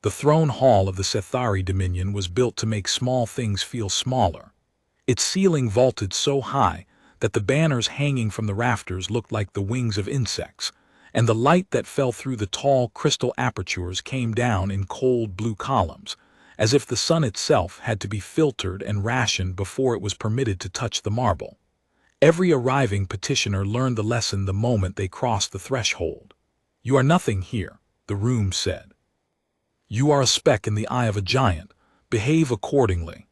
The throne hall of the Sethari dominion was built to make small things feel smaller. Its ceiling vaulted so high that the banners hanging from the rafters looked like the wings of insects, and the light that fell through the tall crystal apertures came down in cold blue columns, as if the sun itself had to be filtered and rationed before it was permitted to touch the marble. Every arriving petitioner learned the lesson the moment they crossed the threshold. "You are nothing here," the room said. "You are a speck in the eye of a giant. Behave accordingly."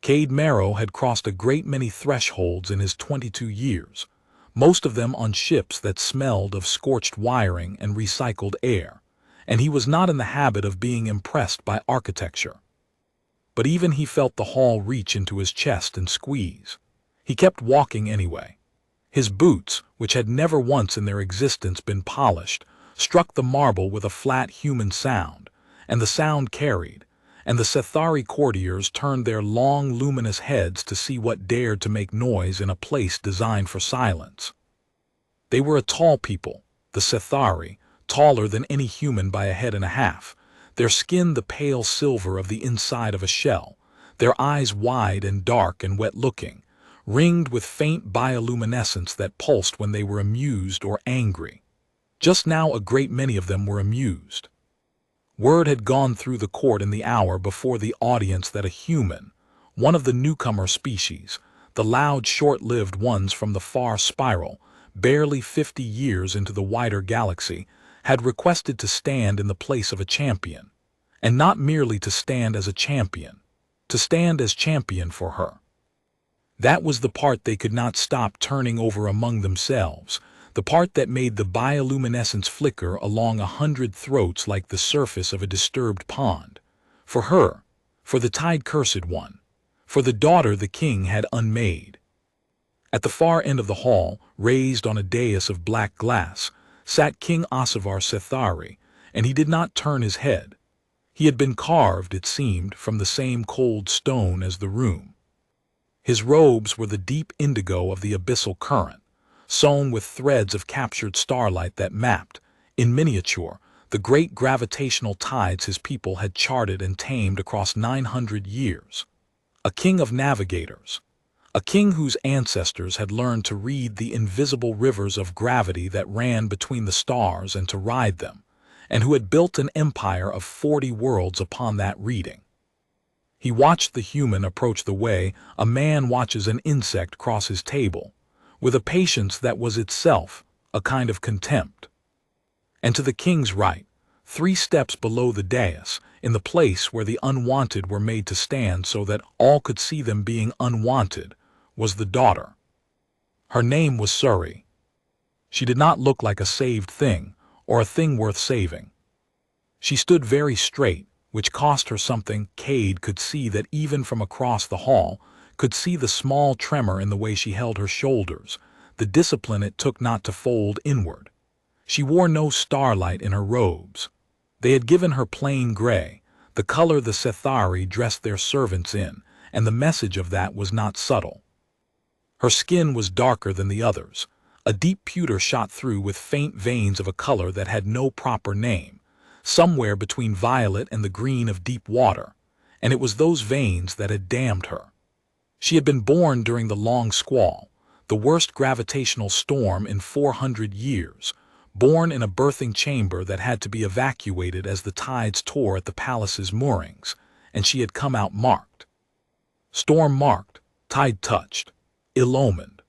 Cade Merrow had crossed a great many thresholds in his 22 years, most of them on ships that smelled of scorched wiring and recycled air, and he was not in the habit of being impressed by architecture. But even he felt the hall reach into his chest and squeeze. He kept walking anyway. His boots, which had never once in their existence been polished, struck the marble with a flat human sound, and the sound carried, and the Sethari courtiers turned their long luminous heads to see what dared to make noise in a place designed for silence. They were a tall people, the Sethari, taller than any human by a head and a half, their skin the pale silver of the inside of a shell, their eyes wide and dark and wet-looking, ringed with faint bioluminescence that pulsed when they were amused or angry. Just now a great many of them were amused. Word had gone through the court in the hour before the audience that a human, one of the newcomer species, the loud short-lived ones from the far spiral, barely 50 years into the wider galaxy, had requested to stand in the place of a champion, and not merely to stand as a champion, to stand as champion for her. That was the part they could not stop turning over among themselves, the part that made the bioluminescence flicker along 100 throats like the surface of a disturbed pond. For her, for the tide-cursed one, for the daughter the king had unmade. At the far end of the hall, raised on a dais of black glass, sat King Sirae Sethari, and he did not turn his head. He had been carved, it seemed, from the same cold stone as the room. His robes were the deep indigo of the abyssal current, sewn with threads of captured starlight that mapped, in miniature, the great gravitational tides his people had charted and tamed across 900 years. A king of navigators, a king whose ancestors had learned to read the invisible rivers of gravity that ran between the stars and to ride them, and who had built an empire of 40 worlds upon that reading. He watched the human approach the way a man watches an insect cross his table, with a patience that was itself a kind of contempt. And to the king's right, 3 steps below the dais, in the place where the unwanted were made to stand so that all could see them being unwanted, was the daughter. Her name was Sirae. She did not look like a saved thing, or a thing worth saving. She stood very straight, which cost her something. Cade could see that even from across the hall, could see the small tremor in the way she held her shoulders, the discipline it took not to fold inward. She wore no starlight in her robes. They had given her plain gray, the color the Sethari dressed their servants in, and the message of that was not subtle. Her skin was darker than the others. A deep pewter shot through with faint veins of a color that had no proper name, somewhere between violet and the green of deep water, and it was those veins that had damned her. She had been born during the long squall, the worst gravitational storm in 400 years, born in a birthing chamber that had to be evacuated as the tides tore at the palace's moorings, and she had come out marked. Storm-marked, tide-touched, ill-omened.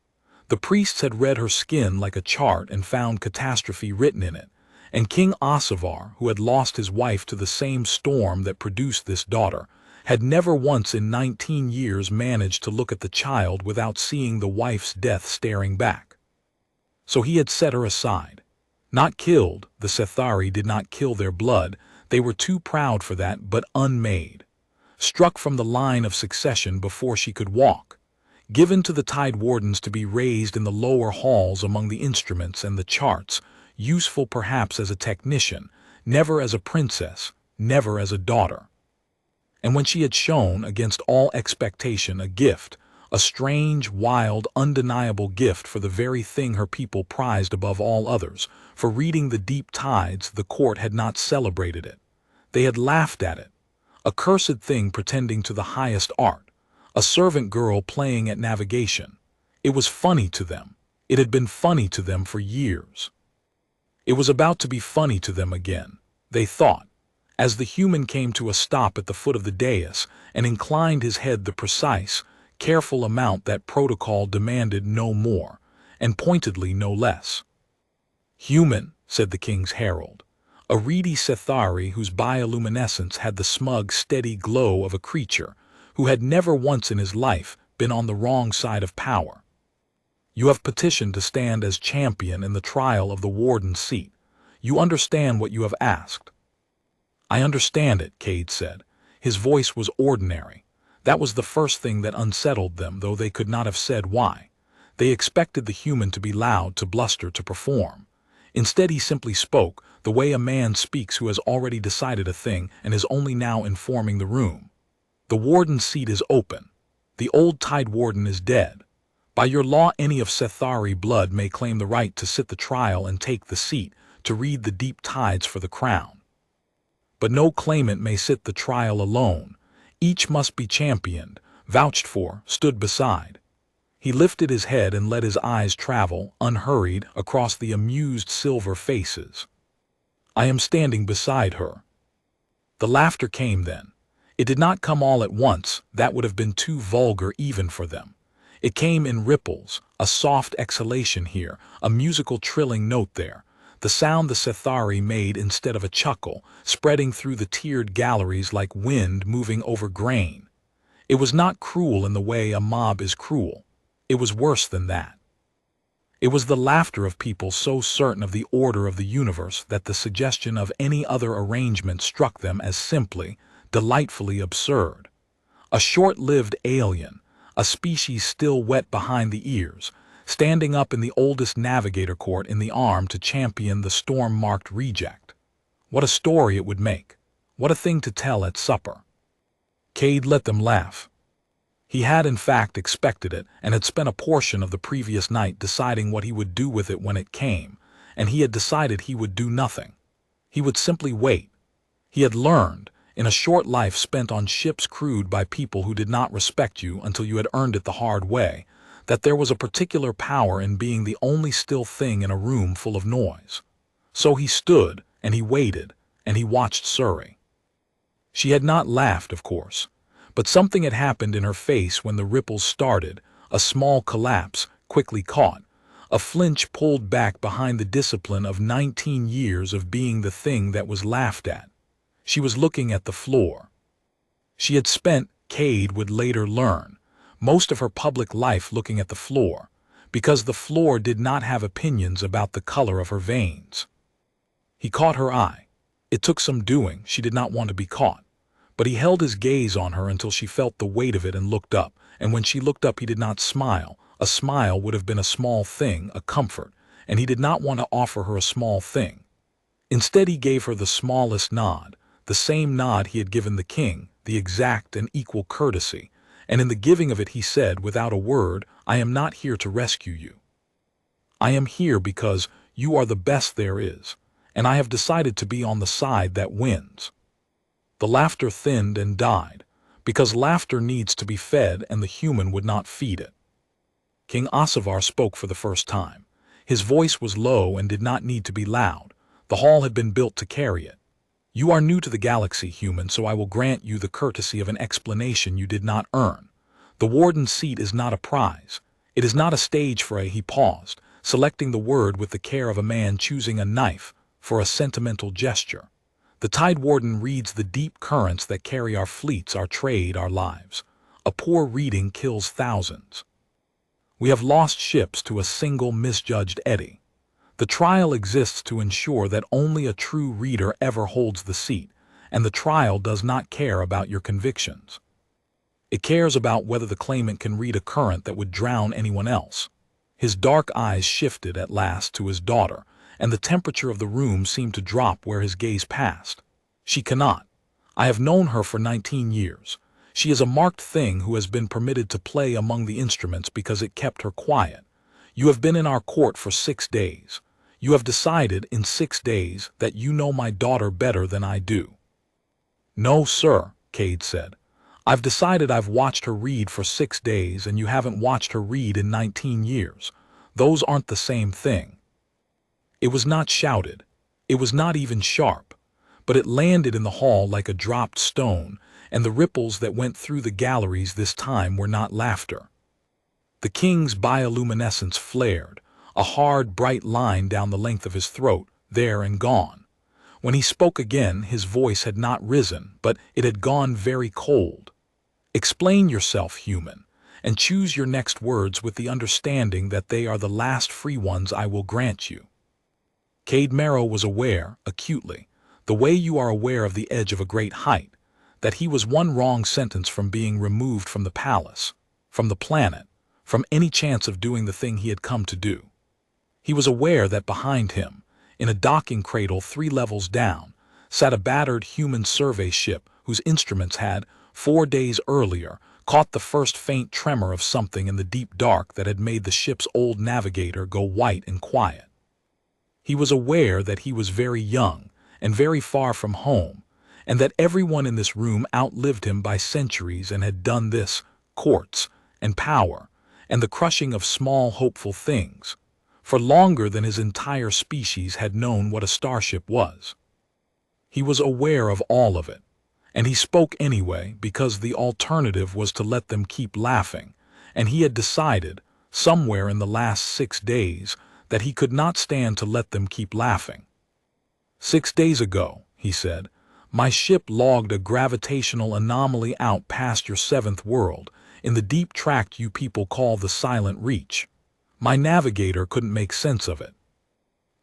The priests had read her skin like a chart and found catastrophe written in it, and King Sirae, who had lost his wife to the same storm that produced this daughter, had never once in 19 years managed to look at the child without seeing the wife's death staring back. So he had set her aside. Not killed, the Sethari did not kill their blood, they were too proud for that, but unmade. Struck from the line of succession before she could walk. Given to the tide wardens to be raised in the lower halls among the instruments and the charts, useful perhaps as a technician, never as a princess, never as a daughter. And when she had shown, against all expectation, a gift, a strange, wild, undeniable gift for the very thing her people prized above all others, for reading the deep tides, the court had not celebrated it. They had laughed at it. A cursed thing pretending to the highest art. A servant girl playing at navigation. It was funny to them. It had been funny to them for years. It was about to be funny to them again, they thought, as the human came to a stop at the foot of the dais and inclined his head the precise, careful amount that protocol demanded, no more, and pointedly no less. "Human," said the king's herald, a reedy Sethari whose bioluminescence had the smug, steady glow of a creature who had never once in his life been on the wrong side of power. "You have petitioned to stand as champion in the trial of the warden's seat. You understand what you have asked." "I understand it," Cade said. His voice was ordinary. That was the first thing that unsettled them, though they could not have said why. They expected the human to be loud, to bluster, to perform. Instead he simply spoke, the way a man speaks who has already decided a thing and is only now informing the room. "The warden's seat is open. The old Tide Warden is dead. By your law any of Sethari blood may claim the right to sit the trial and take the seat, to read the deep tides for the crown. But no claimant may sit the trial alone. Each must be championed, vouched for, stood beside." He lifted his head and let his eyes travel, unhurried, across the amused silver faces. "I am standing beside her." The laughter came then. It did not come all at once, that would have been too vulgar even for them. It came in ripples, a soft exhalation here, a musical trilling note there, the sound the Sethari made instead of a chuckle, spreading through the tiered galleries like wind moving over grain. It was not cruel in the way a mob is cruel. It was worse than that. It was the laughter of people so certain of the order of the universe that the suggestion of any other arrangement struck them as simply, delightfully absurd. A short-lived alien, a species still wet behind the ears, standing up in the oldest navigator court in the arm to champion the storm-marked reject. What a story it would make. What a thing to tell at supper. Cade let them laugh. He had in fact expected it and had spent a portion of the previous night deciding what he would do with it when it came, and he had decided he would do nothing. He would simply wait. He had learned, in a short life spent on ships crewed by people who did not respect you until you had earned it the hard way, that there was a particular power in being the only still thing in a room full of noise. So he stood, and he waited, and he watched Sirae. She had not laughed, of course. But something had happened in her face when the ripples started, a small collapse, quickly caught, a flinch pulled back behind the discipline of 19 years of being the thing that was laughed at. She was looking at the floor. She had spent, Cade would later learn, most of her public life looking at the floor, because the floor did not have opinions about the color of her veins. He caught her eye. It took some doing, she did not want to be caught. But he held his gaze on her until she felt the weight of it and looked up, and when she looked up he did not smile. A smile would have been a small thing, a comfort, and he did not want to offer her a small thing. Instead he gave her the smallest nod, the same nod he had given the king, the exact and equal courtesy, and in the giving of it he said without a word, "I am not here to rescue you. I am here because you are the best there is, and I have decided to be on the side that wins." The laughter thinned and died, because laughter needs to be fed and the human would not feed it. King Ossivar spoke for the first time. His voice was low and did not need to be loud. The hall had been built to carry it. "You are new to the galaxy, human, so I will grant you the courtesy of an explanation you did not earn. The warden's seat is not a prize. It is not a stage for a—" he paused, selecting the word with the care of a man choosing a knife for a sentimental gesture. "The Tide Warden reads the deep currents that carry our fleets, our trade, our lives. A poor reading kills thousands. We have lost ships to a single misjudged eddy. The trial exists to ensure that only a true reader ever holds the seat, and the trial does not care about your convictions. It cares about whether the claimant can read a current that would drown anyone else." His dark eyes shifted at last to his daughter, and the temperature of the room seemed to drop where his gaze passed. "She cannot. I have known her for 19 years. She is a marked thing who has been permitted to play among the instruments because it kept her quiet. You have been in our court for 6 days. You have decided in 6 days that you know my daughter better than I do. "No, sir," Cade said. "I've decided I've watched her read for 6 days and you haven't watched her read in 19 years. Those aren't the same thing." It was not shouted. It was not even sharp. But it landed in the hall like a dropped stone, and the ripples that went through the galleries this time were not laughter. The king's bioluminescence flared, a hard, bright line down the length of his throat, there and gone. When he spoke again, his voice had not risen, but it had gone very cold. "Explain yourself, human, and choose your next words with the understanding that they are the last free ones I will grant you." Cade Merrow was aware, acutely, the way you are aware of the edge of a great height, that he was one wrong sentence from being removed from the palace, from the planet, from any chance of doing the thing he had come to do. He was aware that behind him, in a docking cradle 3 levels down, sat a battered human survey ship whose instruments had, 4 days earlier, caught the first faint tremor of something in the deep dark that had made the ship's old navigator go white and quiet. He was aware that he was very young and very far from home, and that everyone in this room outlived him by centuries and had done this, courts, and power, and the crushing of small hopeful things, for longer than his entire species had known what a starship was. He was aware of all of it, and he spoke anyway because the alternative was to let them keep laughing, and he had decided, somewhere in the last 6 days, that he could not stand to let them keep laughing. "6 days ago," he said, "my ship logged a gravitational anomaly out past your 7th world, in the deep tract you people call the Silent Reach. My navigator couldn't make sense of it.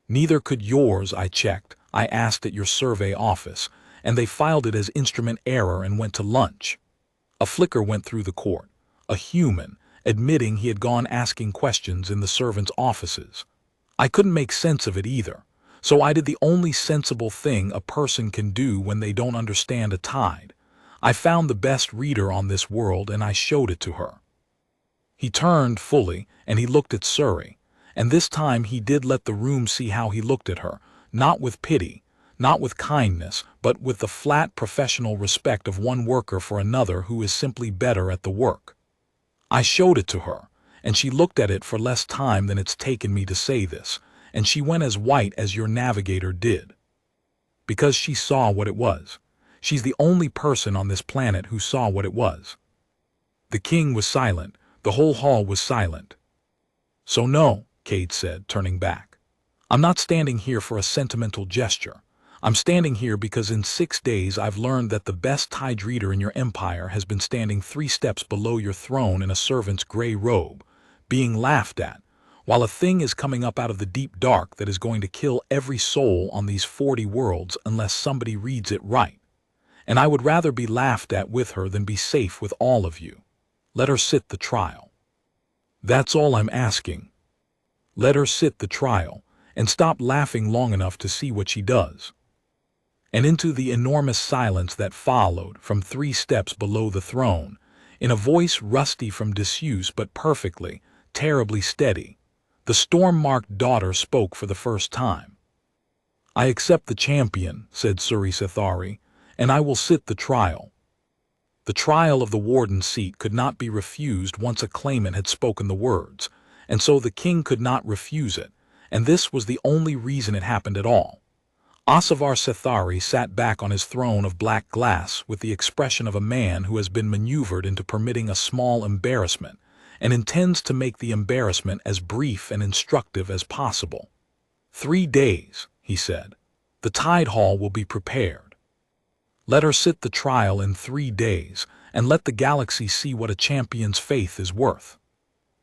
Neither could yours, I checked. I asked at your survey office, and they filed it as instrument error and went to lunch." A flicker went through the court, a human, admitting he had gone asking questions in the servants' offices. "I couldn't make sense of it either, so I did the only sensible thing a person can do when they don't understand a tide. I found the best reader on this world and I showed it to her." He turned fully and he looked at Sirae, and this time he did let the room see how he looked at her, not with pity, not with kindness, but with the flat professional respect of one worker for another who is simply better at the work. "I showed it to her, and she looked at it for less time than it's taken me to say this, and she went as white as your navigator did. Because she saw what it was. She's the only person on this planet who saw what it was." The king was silent. The whole hall was silent. "So no," Cade said, turning back. "I'm not standing here for a sentimental gesture. I'm standing here because in 6 days I've learned that the best tide reader in your empire has been standing 3 steps below your throne in a servant's gray robe, being laughed at, while a thing is coming up out of the deep dark that is going to kill every soul on these 40 worlds unless somebody reads it right. And I would rather be laughed at with her than be safe with all of you. Let her sit the trial. That's all I'm asking. Let her sit the trial, and stop laughing long enough to see what she does." And into the enormous silence that followed from 3 steps below the throne, in a voice rusty from disuse but perfectly, terribly steady, the storm-marked daughter spoke for the first time. "I accept the champion," said Sirae Sethari, "and I will sit the trial." The trial of the warden's seat could not be refused once a claimant had spoken the words, and so the king could not refuse it, and this was the only reason it happened at all. Sirae Sethari sat back on his throne of black glass with the expression of a man who has been maneuvered into permitting a small embarrassment, and intends to make the embarrassment as brief and instructive as possible. 3 days, he said. The tide hall will be prepared. Let her sit the trial in 3 days, and let the galaxy see what a champion's faith is worth.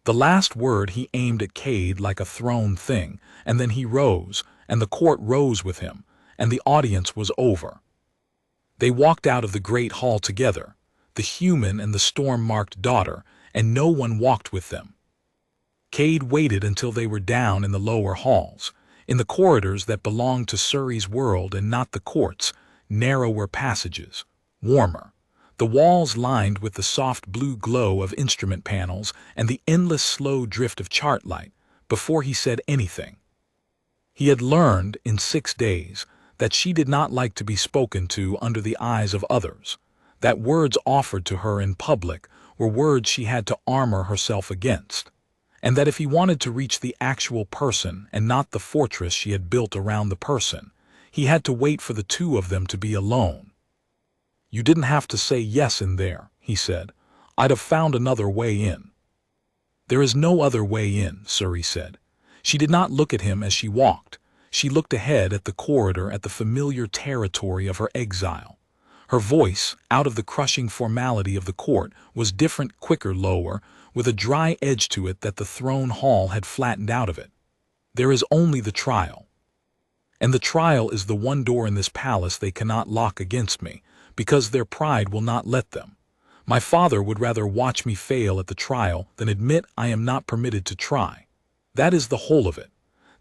The last word he aimed at Cade like a thrown thing, and then he rose, and the court rose with him, and the audience was over. They walked out of the great hall together, the human and the storm-marked daughter, and no one walked with them. Cade waited until they were down in the lower halls, in the corridors that belonged to Sirae's world and not the courts, narrower passages, warmer, the walls lined with the soft blue glow of instrument panels and the endless slow drift of chart light, before he said anything. He had learned, in 6 days, that she did not like to be spoken to under the eyes of others, that words offered to her in public were words she had to armor herself against, and that if he wanted to reach the actual person and not the fortress she had built around the person, he had to wait for the two of them to be alone. "You didn't have to say yes in there," he said. "I'd have found another way in." "There is no other way in," Sirae said. She did not look at him as she walked. She looked ahead at the corridor, at the familiar territory of her exile. Her voice, out of the crushing formality of the court, was different, quicker, lower, with a dry edge to it that the throne hall had flattened out of it. "There is only the trial. And the trial is the one door in this palace they cannot lock against me, because their pride will not let them. My father would rather watch me fail at the trial than admit I am not permitted to try. That is the whole of it.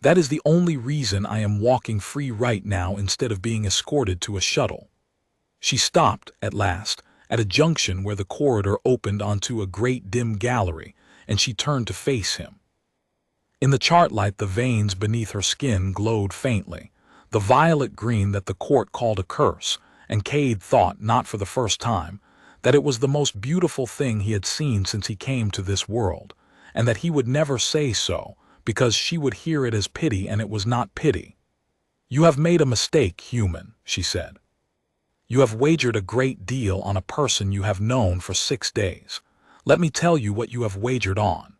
That is the only reason I am walking free right now instead of being escorted to a shuttle." She stopped, at last, at a junction where the corridor opened onto a great dim gallery, and she turned to face him. In the chartlight, the veins beneath her skin glowed faintly, the violet green that the court called a curse, and Cade thought, not for the first time, that it was the most beautiful thing he had seen since he came to this world, and that he would never say so, because she would hear it as pity, and it was not pity. "You have made a mistake, human," she said. "You have wagered a great deal on a person you have known for 6 days. Let me tell you what you have wagered on."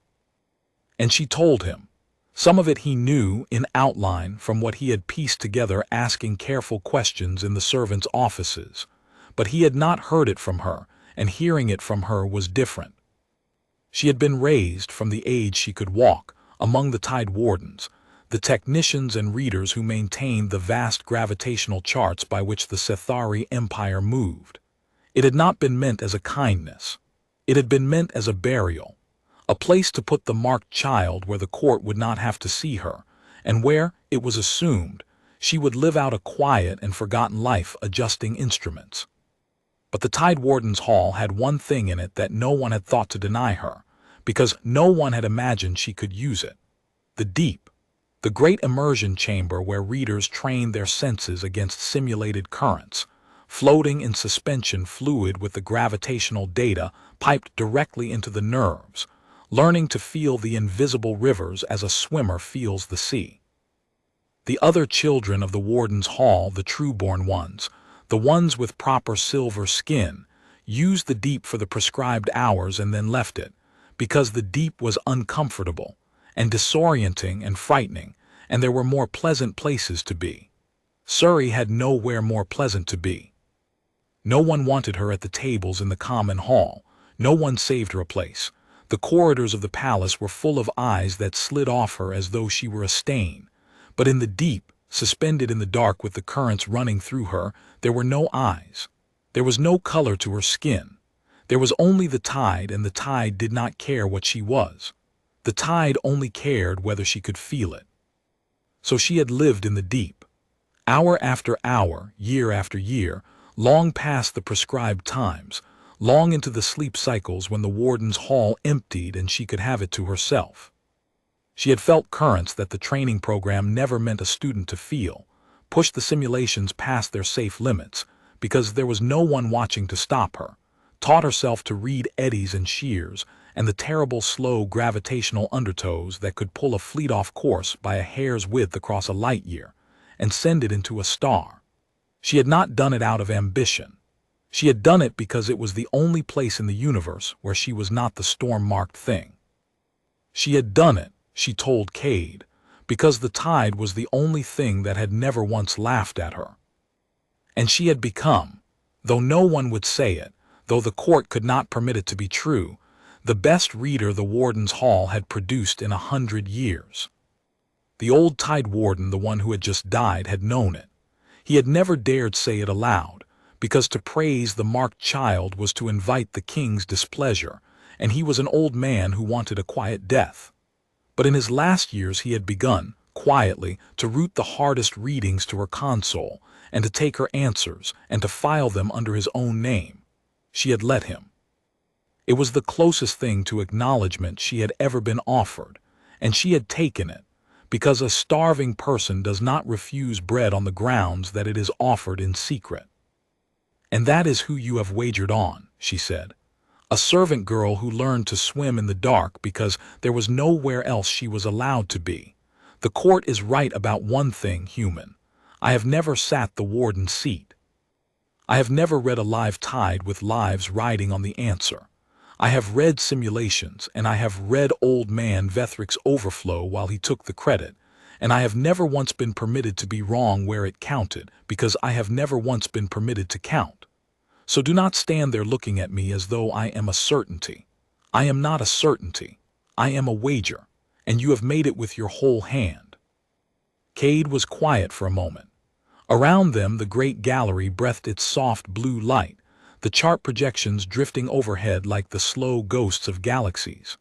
And she told him. Some of it he knew in outline from what he had pieced together asking careful questions in the servants' offices, but he had not heard it from her, and hearing it from her was different. She had been raised, from the age she could walk, among the Tide Wardens, the technicians and readers who maintained the vast gravitational charts by which the Sethari Empire moved. It had not been meant as a kindness. It had been meant as a burial, a place to put the marked child where the court would not have to see her, and where, it was assumed, she would live out a quiet and forgotten life adjusting instruments. But the Tide Warden's Hall had one thing in it that no one had thought to deny her, because no one had imagined she could use it: the deep, the great immersion chamber where readers trained their senses against simulated currents, floating in suspension fluid with the gravitational data piped directly into the nerves, learning to feel the invisible rivers as a swimmer feels the sea. The other children of the Warden's Hall, the true-born ones, the ones with proper silver skin, used the deep for the prescribed hours and then left it, because the deep was uncomfortable and disorienting and frightening, and there were more pleasant places to be. Sirae had nowhere more pleasant to be. No one wanted her at the tables in the common hall. No one saved her a place. The corridors of the palace were full of eyes that slid off her as though she were a stain. But in the deep, suspended in the dark with the currents running through her, there were no eyes. There was no color to her skin. There was only the tide, and the tide did not care what she was. The tide only cared whether she could feel it. So she had lived in the deep, hour after hour, year after year, long past the prescribed times, long into the sleep cycles when the Warden's Hall emptied and she could have it to herself. She had felt currents that the training program never meant a student to feel, pushed the simulations past their safe limits, because there was no one watching to stop her, taught herself to read eddies and shears, and the terrible slow gravitational undertows that could pull a fleet off course by a hair's width across a light year, and send it into a star. She had not done it out of ambition. She had done it because it was the only place in the universe where she was not the storm-marked thing. She had done it, she told Cade, because the tide was the only thing that had never once laughed at her. And she had become, though no one would say it, though the court could not permit it to be true, the best reader the Warden's Hall had produced in 100 years. The old Tide Warden, the one who had just died, had known it. He had never dared say it aloud, because to praise the marked child was to invite the king's displeasure, and he was an old man who wanted a quiet death. But in his last years he had begun, quietly, to route the hardest readings to her console, and to take her answers, and to file them under his own name. She had let him. It was the closest thing to acknowledgement she had ever been offered, and she had taken it, because a starving person does not refuse bread on the grounds that it is offered in secret. And that is who you have wagered on, she said. A servant girl who learned to swim in the dark because there was nowhere else she was allowed to be. The court is right about one thing, human. I have never sat the warden's seat. I have never read a live tide with lives riding on the answer. I have read simulations, and I have read old man Vethric's overflow while he took the credit, and I have never once been permitted to be wrong where it counted, because I have never once been permitted to count. So do not stand there looking at me as though I am a certainty. I am not a certainty. I am a wager, and you have made it with your whole hand. Cade was quiet for a moment. Around them the great gallery breathed its soft blue light, the chart projections drifting overhead like the slow ghosts of galaxies.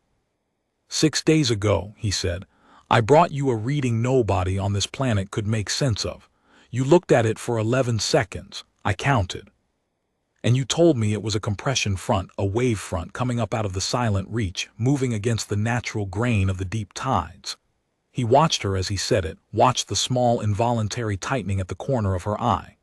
6 days ago, he said, I brought you a reading nobody on this planet could make sense of. You looked at it for 11 seconds. I counted. And you told me it was a compression front, a wave front coming up out of the silent reach, moving against the natural grain of the deep tides. He watched her as he said it, watched the small involuntary tightening at the corner of her eye.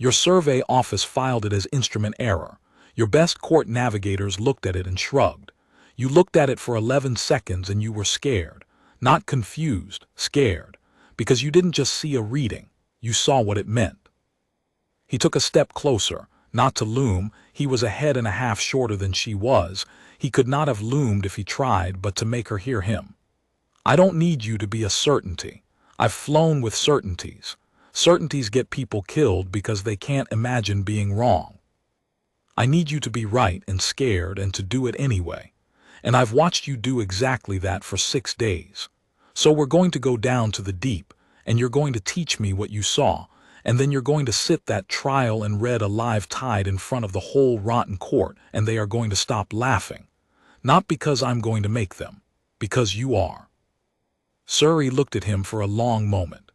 Your survey office filed it as instrument error. Your best court navigators looked at it and shrugged. You looked at it for 11 seconds and you were scared. Not confused, scared. Because you didn't just see a reading, you saw what it meant. He took a step closer, not to loom. He was a head and a half shorter than she was. He could not have loomed if he tried, but to make her hear him. I don't need you to be a certainty. I've flown with certainties. Certainties get people killed because they can't imagine being wrong. I need you to be right and scared and to do it anyway. And I've watched you do exactly that for 6 days. So we're going to go down to the deep, and you're going to teach me what you saw, and then you're going to sit that trial and read a live tide in front of the whole rotten court, and they are going to stop laughing. Not because I'm going to make them, because you are. Sirae looked at him for a long moment.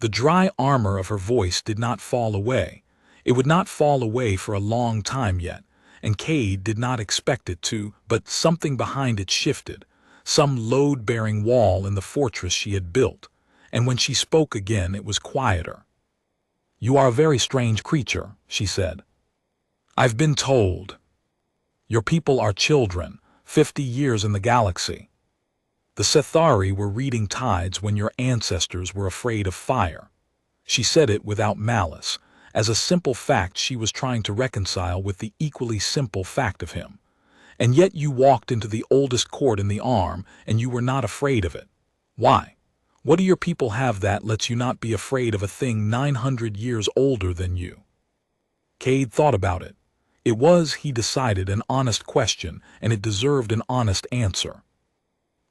The dry armor of her voice did not fall away. It would not fall away for a long time yet, and Cade did not expect it to, but something behind it shifted, some load-bearing wall in the fortress she had built, and when she spoke again it was quieter. You are a very strange creature, she said. I've been told. Your people are children, 50 years in the galaxy. The Sethari were reading tides when your ancestors were afraid of fire. She said it without malice, as a simple fact she was trying to reconcile with the equally simple fact of him. And yet you walked into the oldest court in the arm, and you were not afraid of it. Why? What do your people have that lets you not be afraid of a thing 900 years older than you? Cade thought about it. It was, he decided, an honest question, and it deserved an honest answer.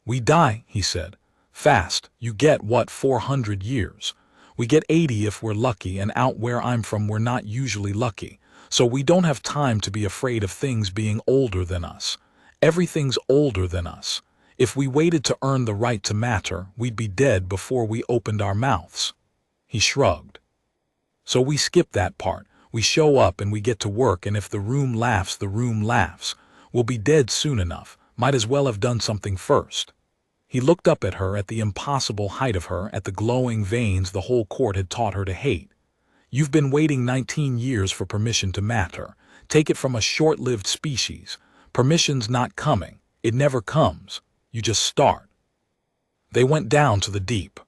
We die, he said. Fast. You get, 400 years. We get 80 if we're lucky, and out where I'm from we're not usually lucky. So we don't have time to be afraid of things being older than us. Everything's older than us. If we waited to earn the right to matter, we'd be dead before we opened our mouths. He shrugged. So we skip that part. We show up and we get to work, and if the room laughs, the room laughs. We'll be dead soon enough. Might as well have done something first. He looked up at her, at the impossible height of her, at the glowing veins the whole court had taught her to hate. You've been waiting 19 years for permission to matter. Take it from a short-lived species. Permission's not coming. It never comes. You just start. They went down to the deep.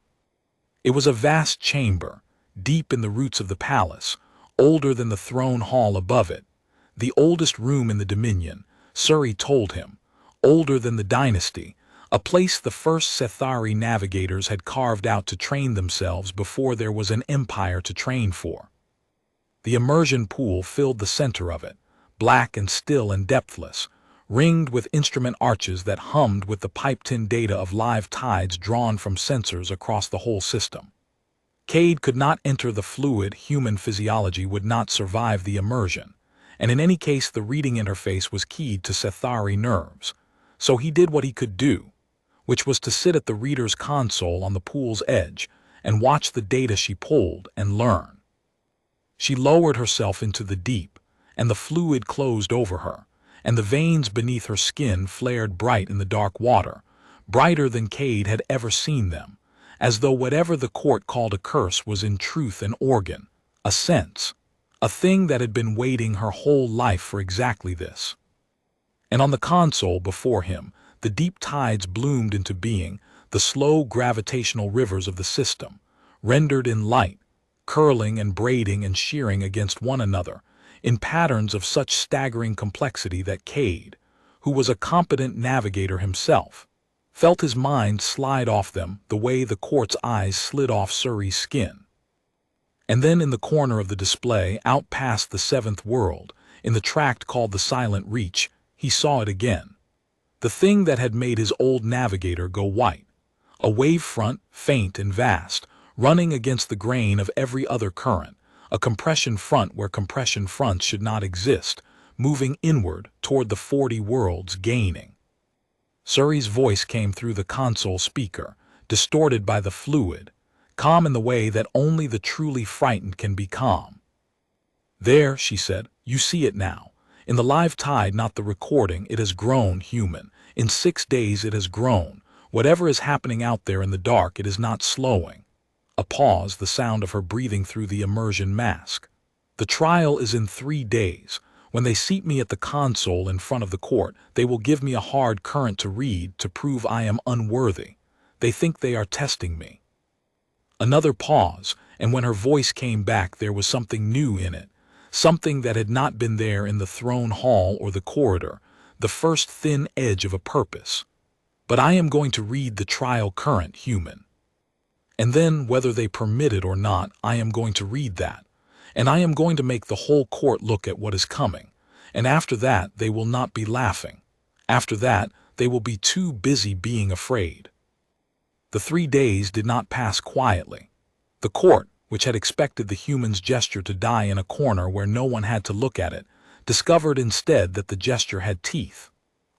It was a vast chamber, deep in the roots of the palace, older than the throne hall above it. The oldest room in the Dominion, Sirae told him. Older than the dynasty, a place the first Sethari navigators had carved out to train themselves before there was an empire to train for. The immersion pool filled the center of it, black and still and depthless, ringed with instrument arches that hummed with the piped-in data of live tides drawn from sensors across the whole system. Cade could not enter the fluid. Human physiology would not survive the immersion, and in any case the reading interface was keyed to Sethari nerves. So he did what he could do, which was to sit at the reader's console on the pool's edge and watch the data she pulled and learn. She lowered herself into the deep, and the fluid closed over her, and the veins beneath her skin flared bright in the dark water, brighter than Cade had ever seen them, as though whatever the court called a curse was in truth an organ, a sense, a thing that had been waiting her whole life for exactly this. And on the console before him, the deep tides bloomed into being, the slow gravitational rivers of the system, rendered in light, curling and braiding and shearing against one another, in patterns of such staggering complexity that Cade, who was a competent navigator himself, felt his mind slide off them the way the court's eyes slid off Sirae's skin. And then in the corner of the display, out past the seventh world, in the tract called the Silent Reach, he saw it again. The thing that had made his old navigator go white. A wave front, faint and vast, running against the grain of every other current, a compression front where compression fronts should not exist, moving inward toward the 40 worlds, gaining. Sirae's voice came through the console speaker, distorted by the fluid, calm in the way that only the truly frightened can be calm. "There," she said, "you see it now. In the live tide, not the recording, it has grown human. In 6 days it has grown. Whatever is happening out there in the dark, it is not slowing." A pause, the sound of her breathing through the immersion mask. "The trial is in 3 days. When they seat me at the console in front of the court, they will give me a hard current to read to prove I am unworthy. They think they are testing me." Another pause, and when her voice came back there was something new in it, something that had not been there in the throne hall or the corridor, the first thin edge of a purpose. "But I am going to read the trial current, human. And then, whether they permit it or not, I am going to read that. And I am going to make the whole court look at what is coming. And after that, they will not be laughing. After that, they will be too busy being afraid." The 3 days did not pass quietly. The court, which had expected the human's gesture to die in a corner where no one had to look at it, discovered instead that the gesture had teeth.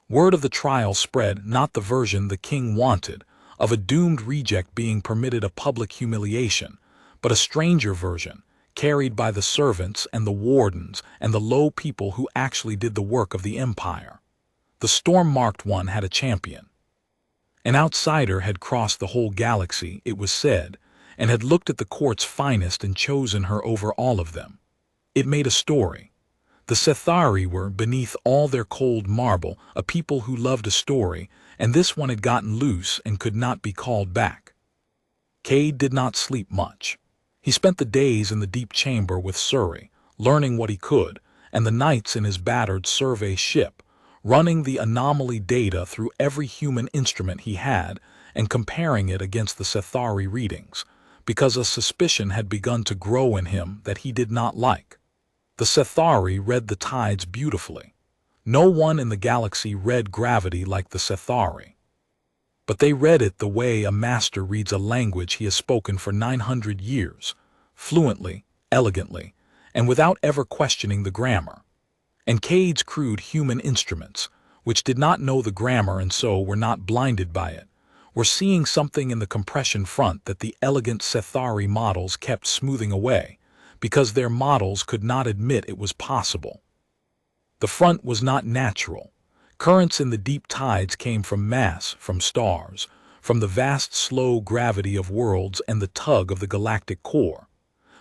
Word of the trial spread, not the version the king wanted, of a doomed reject being permitted a public humiliation, but a stranger version, carried by the servants and the wardens and the low people who actually did the work of the empire. The storm-marked one had a champion. An outsider had crossed the whole galaxy, it was said, and had looked at the court's finest and chosen her over all of them. It made a story. The Sethari were, beneath all their cold marble, a people who loved a story, and this one had gotten loose and could not be called back. Cade did not sleep much. He spent the days in the deep chamber with Sirae, learning what he could, and the nights in his battered survey ship, running the anomaly data through every human instrument he had and comparing it against the Sethari readings, because a suspicion had begun to grow in him that he did not like. The Sethari read the tides beautifully. No one in the galaxy read gravity like the Sethari. But they read it the way a master reads a language he has spoken for 900 years, fluently, elegantly, and without ever questioning the grammar. And Cade's crude human instruments, which did not know the grammar and so were not blinded by it, were seeing something in the compression front that the elegant Sethari models kept smoothing away, because their models could not admit it was possible. The front was not natural. Currents in the deep tides came from mass, from stars, from the vast slow gravity of worlds and the tug of the galactic core.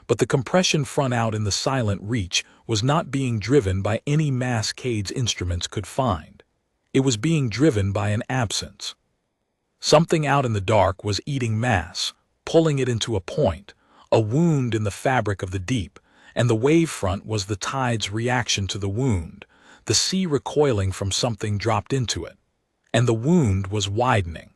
But the compression front out in the Silent Reach was not being driven by any mass Cade's instruments could find. It was being driven by an absence. Something out in the dark was eating mass, pulling it into a point, a wound in the fabric of the deep, and the wave front was the tide's reaction to the wound, the sea recoiling from something dropped into it. And the wound was widening.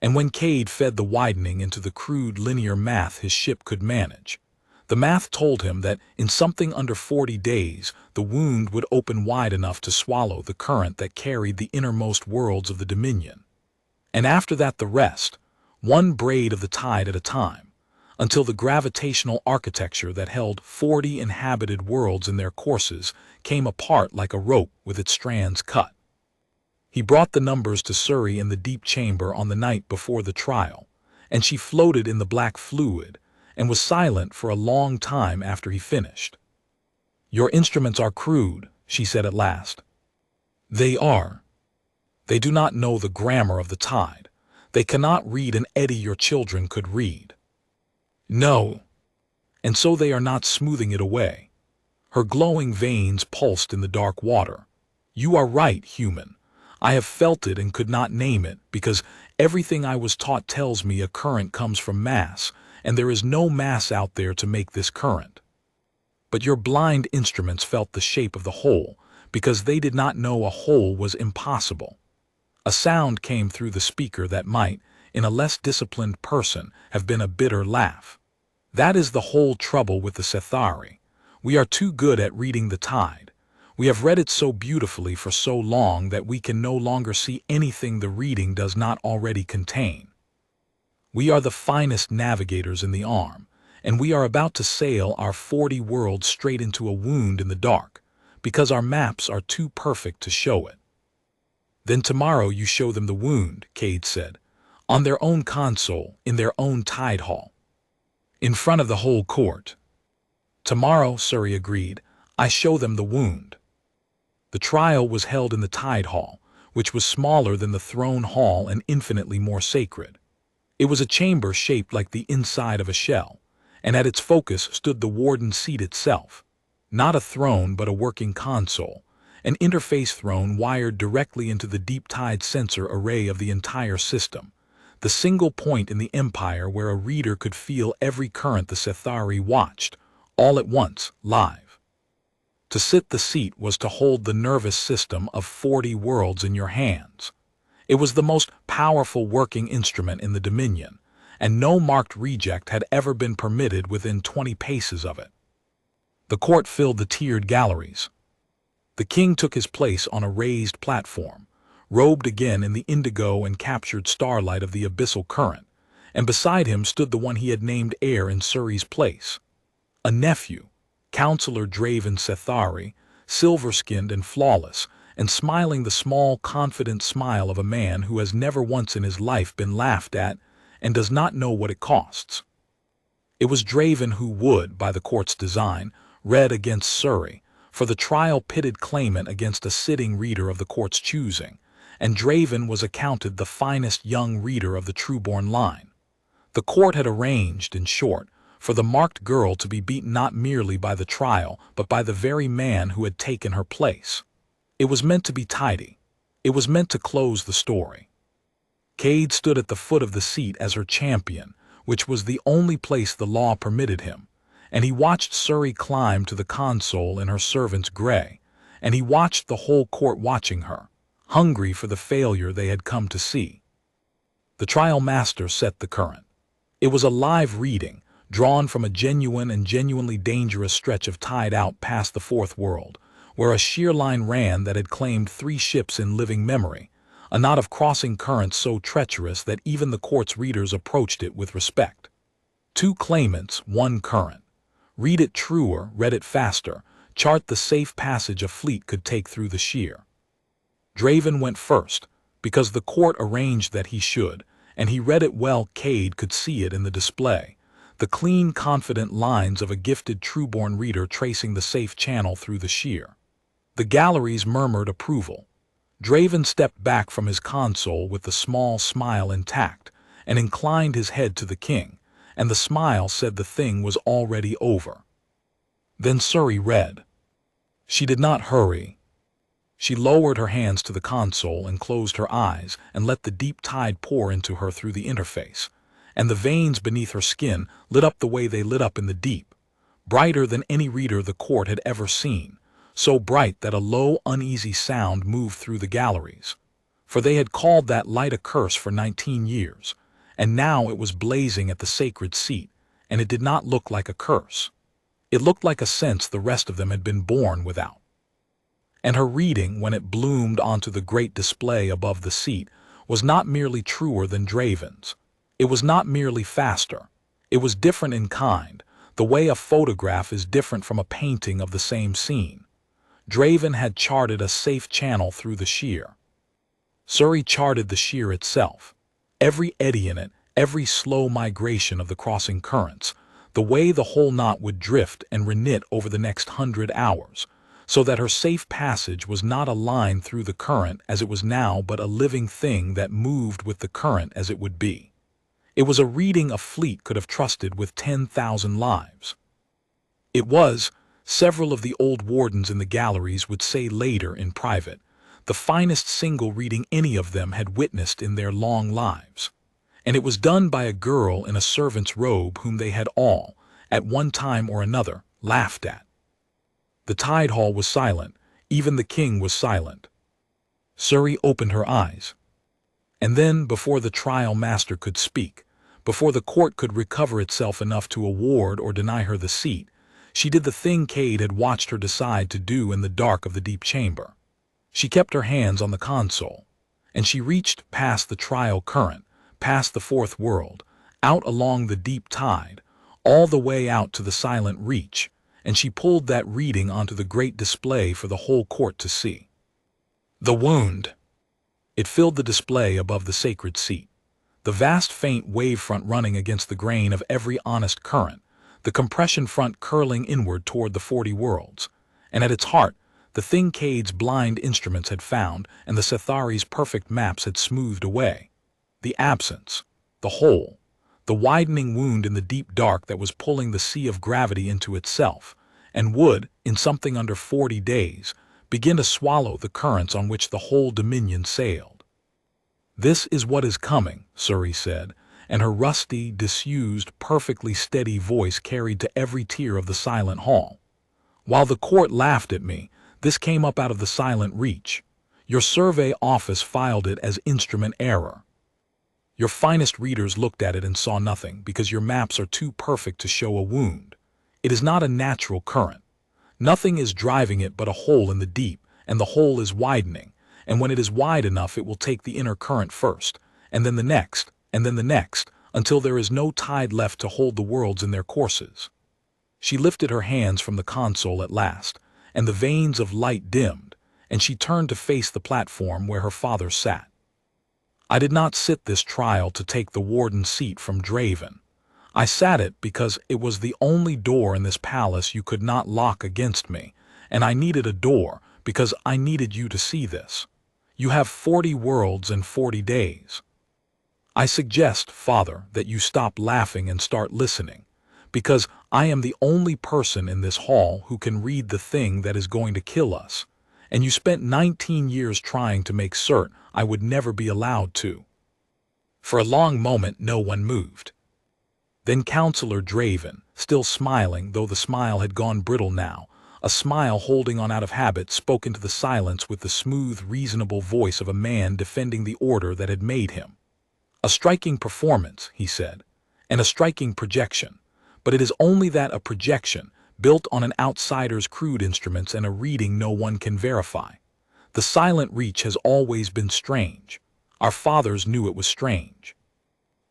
And when Cade fed the widening into the crude linear math his ship could manage, the math told him that in something under 40 days the wound would open wide enough to swallow the current that carried the innermost worlds of the Dominion. And after that the rest, one braid of the tide at a time, until the gravitational architecture that held 40 inhabited worlds in their courses came apart like a rope with its strands cut. He brought the numbers to Sirae in the deep chamber on the night before the trial, and she floated in the black fluid and was silent for a long time after he finished. "Your instruments are crude," she said at last. "They are. They do not know the grammar of the tide. They cannot read an eddy your children could read. No. And so they are not smoothing it away. Her glowing veins pulsed in the dark water. You are right, human. I have felt it and could not name it, because everything I was taught tells me a current comes from mass, and there is no mass out there to make this current. But your blind instruments felt the shape of the hole, because they did not know a hole was impossible. A sound came through the speaker that might, in a less disciplined person, have been a bitter laugh. That is the whole trouble with the Sethari. We are too good at reading the tide. We have read it so beautifully for so long that we can no longer see anything the reading does not already contain. We are the finest navigators in the arm, and we are about to sail our 40 worlds straight into a wound in the dark, because our maps are too perfect to show it. Then tomorrow you show them the wound, Cade said, on their own console, in their own tide hall, in front of the whole court. Tomorrow, Sirae agreed, I show them the wound. The trial was held in the tide hall, which was smaller than the throne hall and infinitely more sacred. It was a chamber shaped like the inside of a shell, and at its focus stood the warden's seat itself. Not a throne, but a working console, an interface throne wired directly into the deep tide sensor array of the entire system, the single point in the empire where a reader could feel every current the Sethari watched, all at once, live. To sit the seat was to hold the nervous system of 40 worlds in your hands. It was the most powerful working instrument in the Dominion, and no marked reject had ever been permitted within 20 paces of it. The court filled the tiered galleries. The king took his place on a raised platform, robed again in the indigo and captured starlight of the abyssal current, and beside him stood the one he had named heir in Sirae's place. A nephew, Counselor Draven Sethari, silver-skinned and flawless, and smiling the small, confident smile of a man who has never once in his life been laughed at and does not know what it costs. It was Draven who would, by the court's design, read against Sirae, for the trial pitted claimant against a sitting reader of the court's choosing, and Draven was accounted the finest young reader of the Trueborn line. The court had arranged, in short, for the marked girl to be beaten not merely by the trial, but by the very man who had taken her place. It was meant to be tidy. It was meant to close the story. Cade stood at the foot of the seat as her champion, which was the only place the law permitted him, and he watched Sirae climb to the console in her servant's gray, and he watched the whole court watching her, hungry for the failure they had come to see. The trial master set the current. It was a live reading, drawn from a genuine and genuinely dangerous stretch of tide out past the fourth world, where a shear line ran that had claimed 3 ships in living memory, a knot of crossing currents so treacherous that even the court's readers approached it with respect. 2 claimants, 1 current. Read it truer, read it faster, chart the safe passage a fleet could take through the shear. Draven went first, because the court arranged that he should, and he read it well. Cade could see it in the display, the clean, confident lines of a gifted Trueborn reader tracing the safe channel through the shear. The galleries murmured approval. Draven stepped back from his console with the small smile intact, and inclined his head to the king, and the smile said the thing was already over. Then Sirae read. She did not hurry. She lowered her hands to the console and closed her eyes and let the deep tide pour into her through the interface, and the veins beneath her skin lit up the way they lit up in the deep, brighter than any reader the court had ever seen, so bright that a low, uneasy sound moved through the galleries. For they had called that light a curse for 19 years, and now it was blazing at the sacred seat, and it did not look like a curse. It looked like a sense the rest of them had been born without. And her reading, when it bloomed onto the great display above the seat, was not merely truer than Draven's. It was not merely faster. It was different in kind, the way a photograph is different from a painting of the same scene. Draven had charted a safe channel through the shear. Sirae charted the shear itself, every eddy in it, every slow migration of the crossing currents, the way the whole knot would drift and reknit over the next 100 hours, so that her safe passage was not a line through the current as it was now, but a living thing that moved with the current as it would be. It was a reading a fleet could have trusted with 10,000 lives. It was, several of the old wardens in the galleries would say later in private, the finest single reading any of them had witnessed in their long lives. And it was done by a girl in a servant's robe whom they had all, at one time or another, laughed at. The tide hall was silent, even the king was silent. Sirae opened her eyes. And then, before the trial master could speak, before the court could recover itself enough to award or deny her the seat, she did the thing Cade had watched her decide to do in the dark of the deep chamber. She kept her hands on the console, and she reached past the trial current, past the fourth world, out along the deep tide, all the way out to the silent reach, and she pulled that reading onto the great display for the whole court to see. The wound. It filled the display above the sacred seat. The vast faint wave front running against the grain of every honest current, the compression front curling inward toward the 40 worlds, and at its heart, the thing Cade's blind instruments had found and the Sethari's perfect maps had smoothed away. The absence, the hole, the widening wound in the deep dark that was pulling the sea of gravity into itself, and would, in something under 40 days, begin to swallow the currents on which the whole dominion sailed. "This is what is coming," Sirae said, and her rusty, disused, perfectly steady voice carried to every tier of the silent hall. "While the court laughed at me, this came up out of the silent reach. Your survey office filed it as instrument error. Your finest readers looked at it and saw nothing because your maps are too perfect to show a wound. It is not a natural current. Nothing is driving it but a hole in the deep, and the hole is widening, and when it is wide enough it will take the inner current first, and then the next, and then the next, until there is no tide left to hold the worlds in their courses." She lifted her hands from the console at last, and the veins of light dimmed, and she turned to face the platform where her father sat. "I did not sit this trial to take the warden's seat from Draven. I sat it because it was the only door in this palace you could not lock against me, and I needed a door because I needed you to see this. You have 40 worlds and 40 days. I suggest, Father, that you stop laughing and start listening, because I am the only person in this hall who can read the thing that is going to kill us, and you spent 19 years trying to make certain I would never be allowed to." For a long moment no one moved. Then Counselor Draven, still smiling, though the smile had gone brittle now, a smile holding on out of habit, spoke into the silence with the smooth, reasonable voice of a man defending the order that had made him. "A striking performance," he said, "and a striking projection, but it is only that a projection, built on an outsider's crude instruments and a reading no one can verify. The silent reach has always been strange. Our fathers knew it was strange.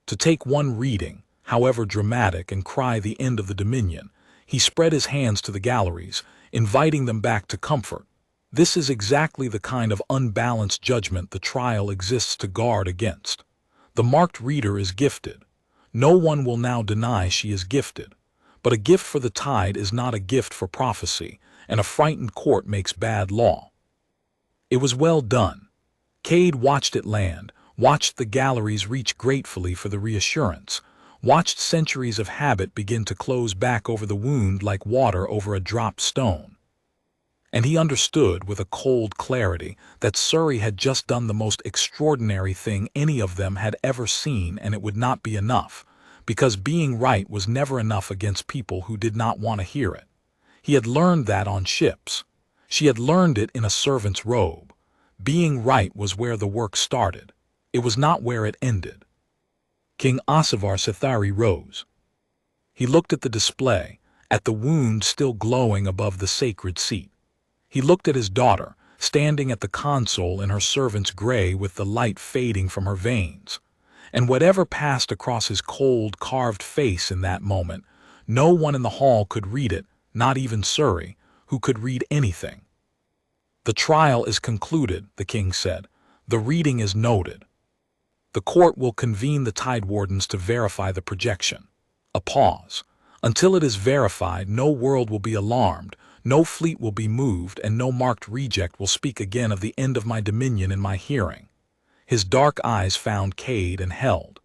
To take one reading, however dramatic, and cry the end of the Dominion, he spread his hands to the galleries, inviting them back to comfort. This is exactly the kind of unbalanced judgment the trial exists to guard against. The marked reader is gifted. No one will now deny she is gifted. But a gift for the tide is not a gift for prophecy, and a frightened court makes bad law." It was well done. Cade watched it land, watched the galleries reach gratefully for the reassurance, watched centuries of habit begin to close back over the wound like water over a dropped stone. And he understood with a cold clarity that Sirae had just done the most extraordinary thing any of them had ever seen, and it would not be enough, because being right was never enough against people who did not want to hear it. He had learned that on ships. She had learned it in a servant's robe. Being right was where the work started. It was not where it ended. King Sirae Sethari rose. He looked at the display, at the wound still glowing above the sacred seat. He looked at his daughter, standing at the console in her servant's gray with the light fading from her veins. And whatever passed across his cold, carved face in that moment, no one in the hall could read it, not even Sirae, who could read anything. "The trial is concluded," the king said. "The reading is noted. The court will convene the tide wardens to verify the projection." A pause. "Until it is verified, no world will be alarmed, No fleet will be moved, and no marked reject will speak again of the end of my dominion in my hearing." His dark eyes found Cade and held.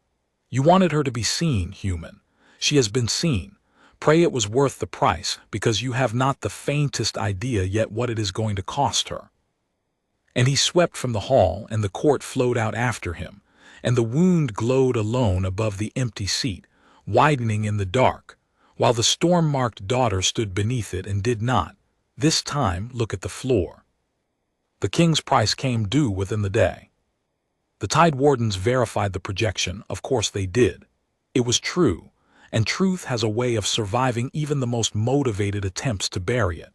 "You wanted her to be seen, human. She has been seen. Pray it was worth the price, because you have not the faintest idea yet what it is going to cost her." And he swept from the hall, and the court flowed out after him, and the wound glowed alone above the empty seat, widening in the dark, while the storm-marked daughter stood beneath it and did not, this time, look at the floor. The king's price came due within the day. The tide wardens verified the projection. Of course they did. It was true, and truth has a way of surviving even the most motivated attempts to bury it.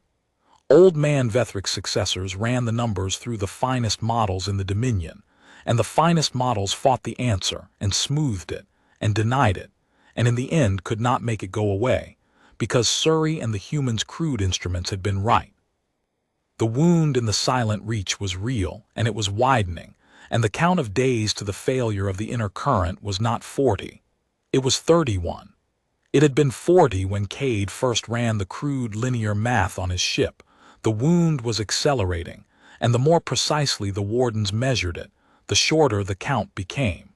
Old Man Vethric's successors ran the numbers through the finest models in the Dominion, and the finest models fought the answer, and smoothed it, and denied it, and in the end could not make it go away, because Sirae and the humans' crude instruments had been right. The wound in the silent reach was real, and it was widening, and the count of days to the failure of the inner current was not 40. It was 31. It had been 40 when Cade first ran the crude linear math on his ship. The wound was accelerating, and the more precisely the wardens measured it, the shorter the count became.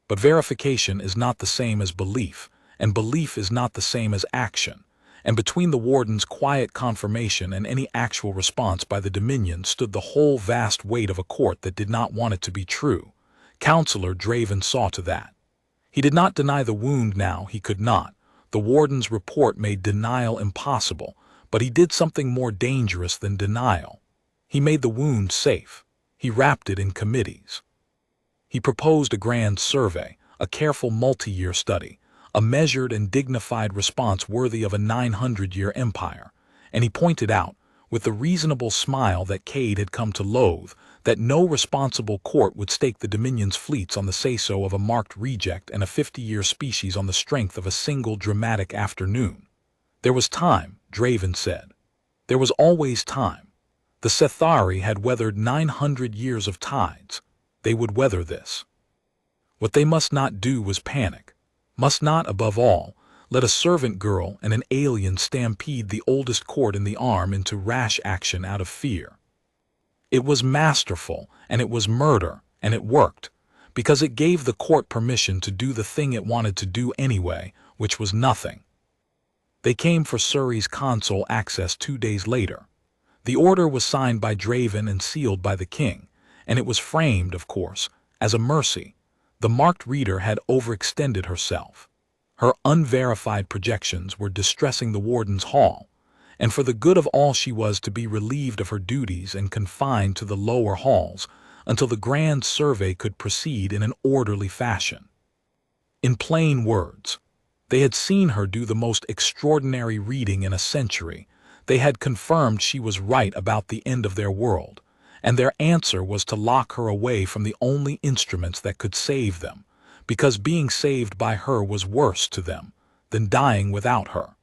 But verification is not the same as belief, and belief is not the same as action, and between the wardens' quiet confirmation and any actual response by the Dominion stood the whole vast weight of a court that did not want it to be true. Counselor Draven saw to that. He did not deny the wound now, he could not. The warden's report made denial impossible, but he did something more dangerous than denial. He made the wound safe. He wrapped it in committees. He proposed a grand survey, a careful multi-year study, a measured and dignified response worthy of a 900-year empire, and he pointed out, with the reasonable smile that Cade had come to loathe, that no responsible court would stake the Dominion's fleets on the say-so of a marked reject and a 50-year species on the strength of a single dramatic afternoon. There was time, Draven said. There was always time. The Sethari had weathered 900 years of tides. They would weather this. What they must not do was panic. Must not, above all, let a servant girl and an alien stampede the oldest court in the arm into rash action out of fear. It was masterful, and it was murder, and it worked, because it gave the court permission to do the thing it wanted to do anyway, which was nothing. They came for Sirae's console access 2 days later. The order was signed by Draven and sealed by the king, and it was framed, of course, as a mercy. The marked reader had overextended herself. Her unverified projections were distressing the warden's hall, and for the good of all she was to be relieved of her duties and confined to the lower halls until the grand survey could proceed in an orderly fashion. In plain words, they had seen her do the most extraordinary reading in a century. They had confirmed she was right about the end of their world, and their answer was to lock her away from the only instruments that could save them, because being saved by her was worse to them than dying without her.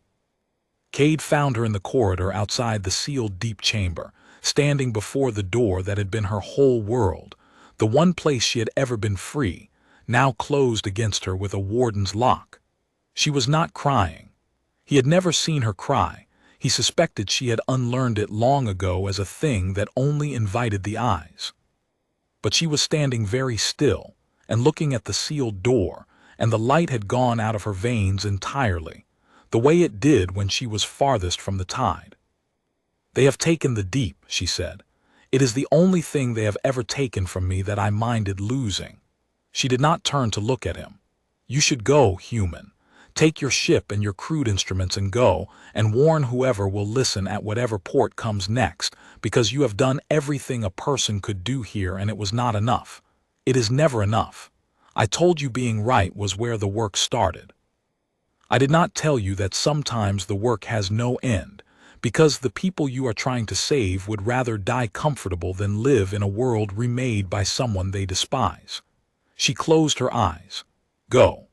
Cade found her in the corridor outside the sealed deep chamber, standing before the door that had been her whole world, the one place she had ever been free, now closed against her with a warden's lock. She was not crying. He had never seen her cry. He suspected she had unlearned it long ago as a thing that only invited the eyes. But she was standing very still and looking at the sealed door, and the light had gone out of her veins entirely, the way it did when she was farthest from the tide. "They have taken the deep," she said. "It is the only thing they have ever taken from me that I minded losing." She did not turn to look at him. "You should go, human. Take your ship and your crude instruments and go, and warn whoever will listen at whatever port comes next, because you have done everything a person could do here, and it was not enough. It is never enough. I told you being right was where the work started. I did not tell you that sometimes the work has no end, because the people you are trying to save would rather die comfortable than live in a world remade by someone they despise." She closed her eyes. "Go.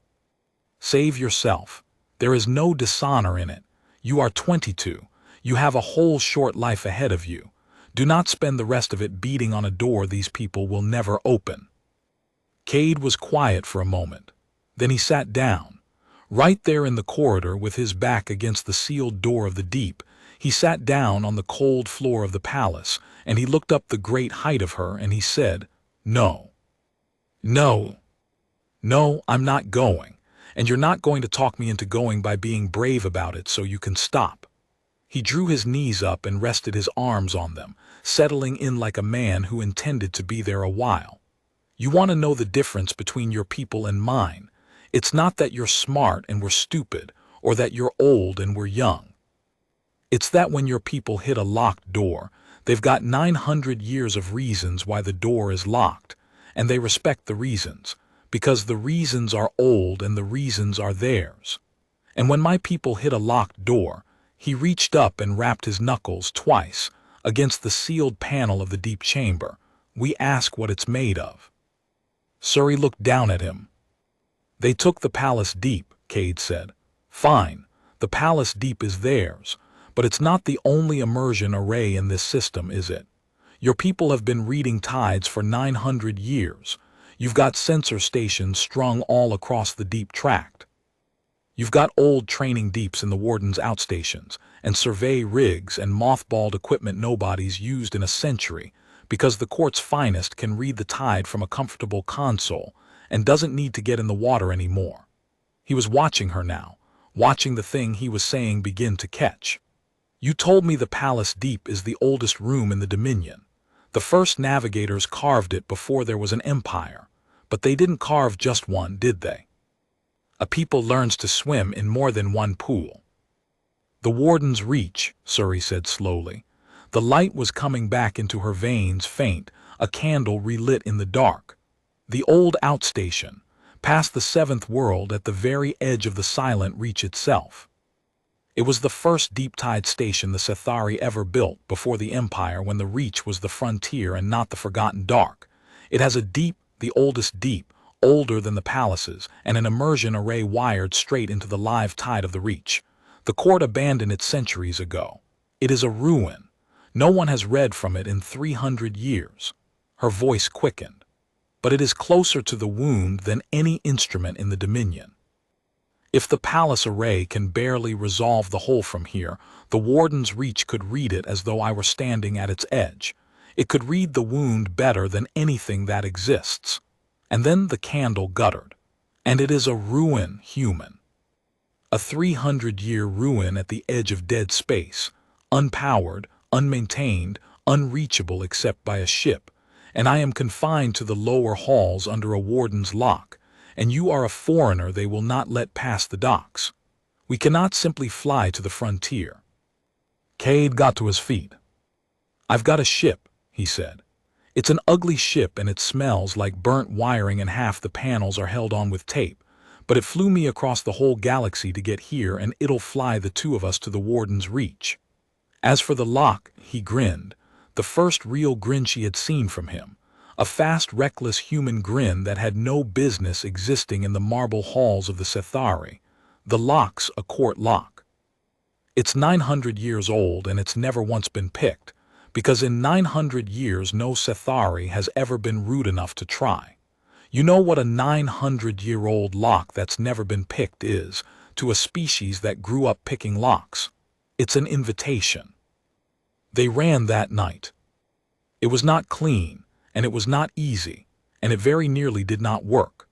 Save yourself. There is no dishonor in it. You are 22. You have a whole short life ahead of you. Do not spend the rest of it beating on a door these people will never open." Cade was quiet for a moment. Then he sat down. Right there in the corridor with his back against the sealed door of the deep, He sat down on the cold floor of the palace, and he looked up the great height of her, and he said, "No. No. No, I'm not going. And you're not going to talk me into going by being brave about it so you can stop." He drew his knees up and rested his arms on them, settling in like a man who intended to be there a while. "You want to know the difference between your people and mine. It's not that you're smart and we're stupid, or that you're old and we're young. It's that when your people hit a locked door, they've got 900 years of reasons why the door is locked, and they respect the reasons, because the reasons are old and the reasons are theirs. And when my people hit a locked door, he reached up and rapped his knuckles twice against the sealed panel of the deep chamber. We ask what it's made of." Sirae looked down at him. "They took the palace deep," Cade said. "Fine, the palace deep is theirs, but it's not the only immersion array in this system, is it? Your people have been reading tides for 900 years. You've got sensor stations strung all across the deep tract. You've got old training deeps in the warden's outstations, and survey rigs and mothballed equipment nobody's used in a century, because the court's finest can read the tide from a comfortable console and doesn't need to get in the water anymore." He was watching her now, watching the thing he was saying begin to catch. "You told me the palace deep is the oldest room in the Dominion. The first navigators carved it before there was an empire, but they didn't carve just one, did they? A people learns to swim in more than one pool." "The warden's reach," Sirae said slowly. The light was coming back into her veins, faint, a candle relit in the dark. "The old outstation, past the seventh world at the very edge of the silent reach itself. It was the first deep-tide station the Sethari ever built before the Empire, when the reach was the frontier and not the forgotten dark. It has a deep, the oldest deep, older than the palaces, and an immersion array wired straight into the live tide of the reach. The court abandoned it centuries ago. It is a ruin. No one has read from it in 300 years. Her voice quickened. "But it is closer to the wound than any instrument in the Dominion. If the palace array can barely resolve the hole from here, the warden's reach could read it as though I were standing at its edge. It could read the wound better than anything that exists." And then the candle guttered. "And it is a ruin, human. A 300-year ruin at the edge of dead space, unpowered, unmaintained, unreachable except by a ship, and I am confined to the lower halls under a warden's lock, and you are a foreigner they will not let pass the docks. We cannot simply fly to the frontier." Cade got to his feet. "I've got a ship," he said. "It's an ugly ship and it smells like burnt wiring and half the panels are held on with tape, but it flew me across the whole galaxy to get here, and it'll fly the two of us to the warden's reach." As for the lock, he grinned, the first real grin she had seen from him, a fast, reckless human grin that had no business existing in the marble halls of the Sethari. "The lock's a court lock. It's 900 years old and it's never once been picked, because in 900 years no Sethari has ever been rude enough to try. You know what a 900-year-old lock that's never been picked is to a species that grew up picking locks? It's an invitation." They ran that night. It was not clean, and it was not easy, and it very nearly did not work.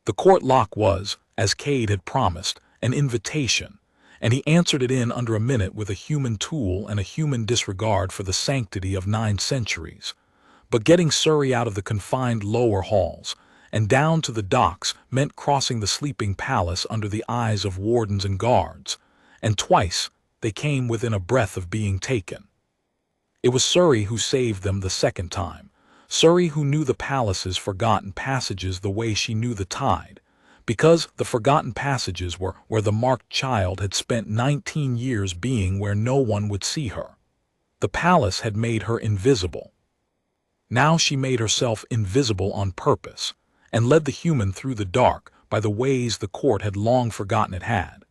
The court lock was, as Cade had promised, an invitation, and he answered it in under a minute with a human tool and a human disregard for the sanctity of 9 centuries. But getting Sirae out of the confined lower halls and down to the docks meant crossing the sleeping palace under the eyes of wardens and guards, and twice they came within a breath of being taken. It was Sirae who saved them the second time, Sirae who knew the palace's forgotten passages the way she knew the tide, because the forgotten passages were where the marked child had spent 19 years being, where no one would see her. The palace had made her invisible. Now she made herself invisible on purpose, and led the human through the dark by the ways the court had long forgotten it had.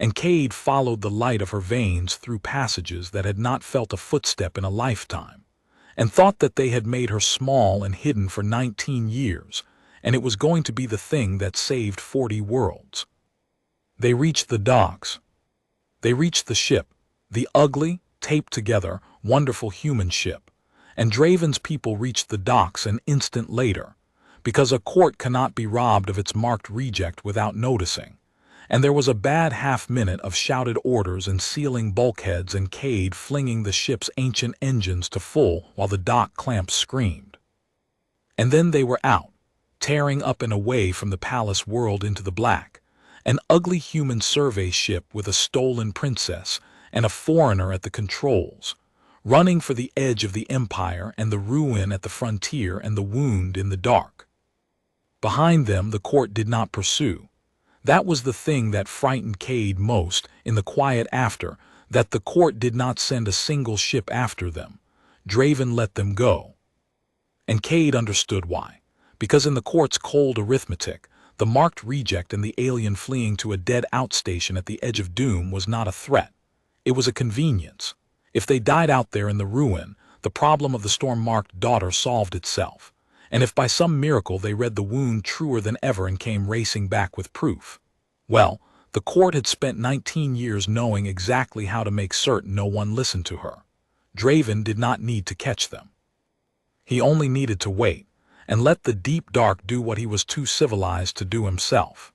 And Cade followed the light of her veins through passages that had not felt a footstep in a lifetime, and thought that they had made her small and hidden for 19 years, and it was going to be the thing that saved 40 worlds. They reached the docks. They reached the ship, the ugly, taped together, wonderful human ship. And Draven's people reached the docks an instant later, because a court cannot be robbed of its marked reject without noticing. And there was a bad half-minute of shouted orders and sealing bulkheads and Cade flinging the ship's ancient engines to full while the dock clamps screamed. And then they were out, tearing up and away from the palace world into the black, an ugly human survey ship with a stolen princess and a foreigner at the controls, running for the edge of the empire and the ruin at the frontier and the wound in the dark. Behind them the court did not pursue. That was the thing that frightened Cade most in the quiet after, that the court did not send a single ship after them. Draven let them go. And Cade understood why. Because in the court's cold arithmetic, the marked reject and the alien fleeing to a dead outstation at the edge of doom was not a threat. It was a convenience. If they died out there in the ruin, the problem of the storm-marked daughter solved itself. And if by some miracle they read the wound truer than ever and came racing back with proof, well, the court had spent 19 years knowing exactly how to make certain no one listened to her. Draven did not need to catch them. He only needed to wait, and let the deep dark do what he was too civilized to do himself.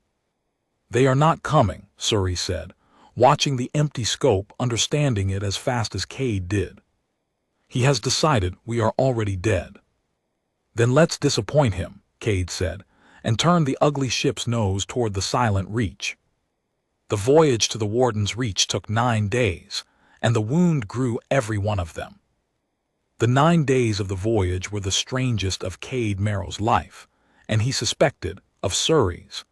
"They are not coming," Sirae said, watching the empty scope, understanding it as fast as Cade did. "He has decided we are already dead." "Then let's disappoint him," Cade said, and turned the ugly ship's nose toward the silent reach. The voyage to the Warden's Reach took 9 days, and the wound grew every one of them. The 9 days of the voyage were the strangest of Cade Merrow's life, and he suspected of Sirae's,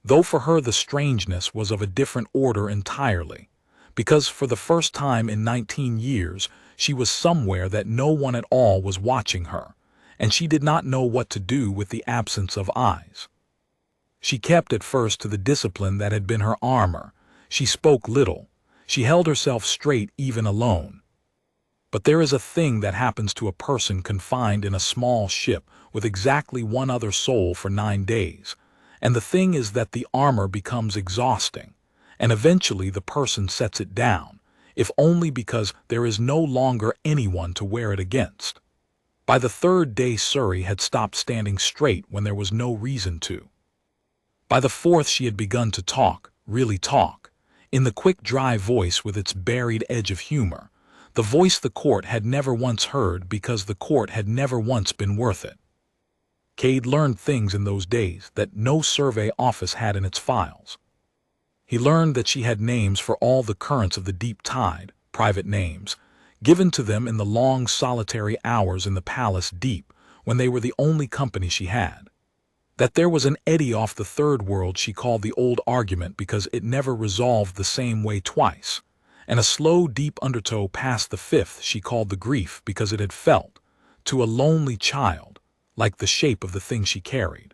though for her the strangeness was of a different order entirely, because for the first time in 19 years she was somewhere that no one at all was watching her, and she did not know what to do with the absence of eyes. She kept at first to the discipline that had been her armor. She spoke little. She held herself straight even alone. But there is a thing that happens to a person confined in a small ship with exactly one other soul for 9 days, and the thing is that the armor becomes exhausting, and eventually the person sets it down, if only because there is no longer anyone to wear it against. By the 3rd day Sirae had stopped standing straight when there was no reason to. By the 4th she had begun to talk, really talk, in the quick dry voice with its buried edge of humor, the voice the court had never once heard because the court had never once been worth it. Cade learned things in those days that no survey office had in its files. He learned that she had names for all the currents of the deep tide, private names, given to them in the long solitary hours in the palace deep when they were the only company she had. That there was an eddy off the third world she called the old argument because it never resolved the same way twice, and a slow deep undertow past the 5th she called the grief because it had felt, to a lonely child, like the shape of the thing she carried.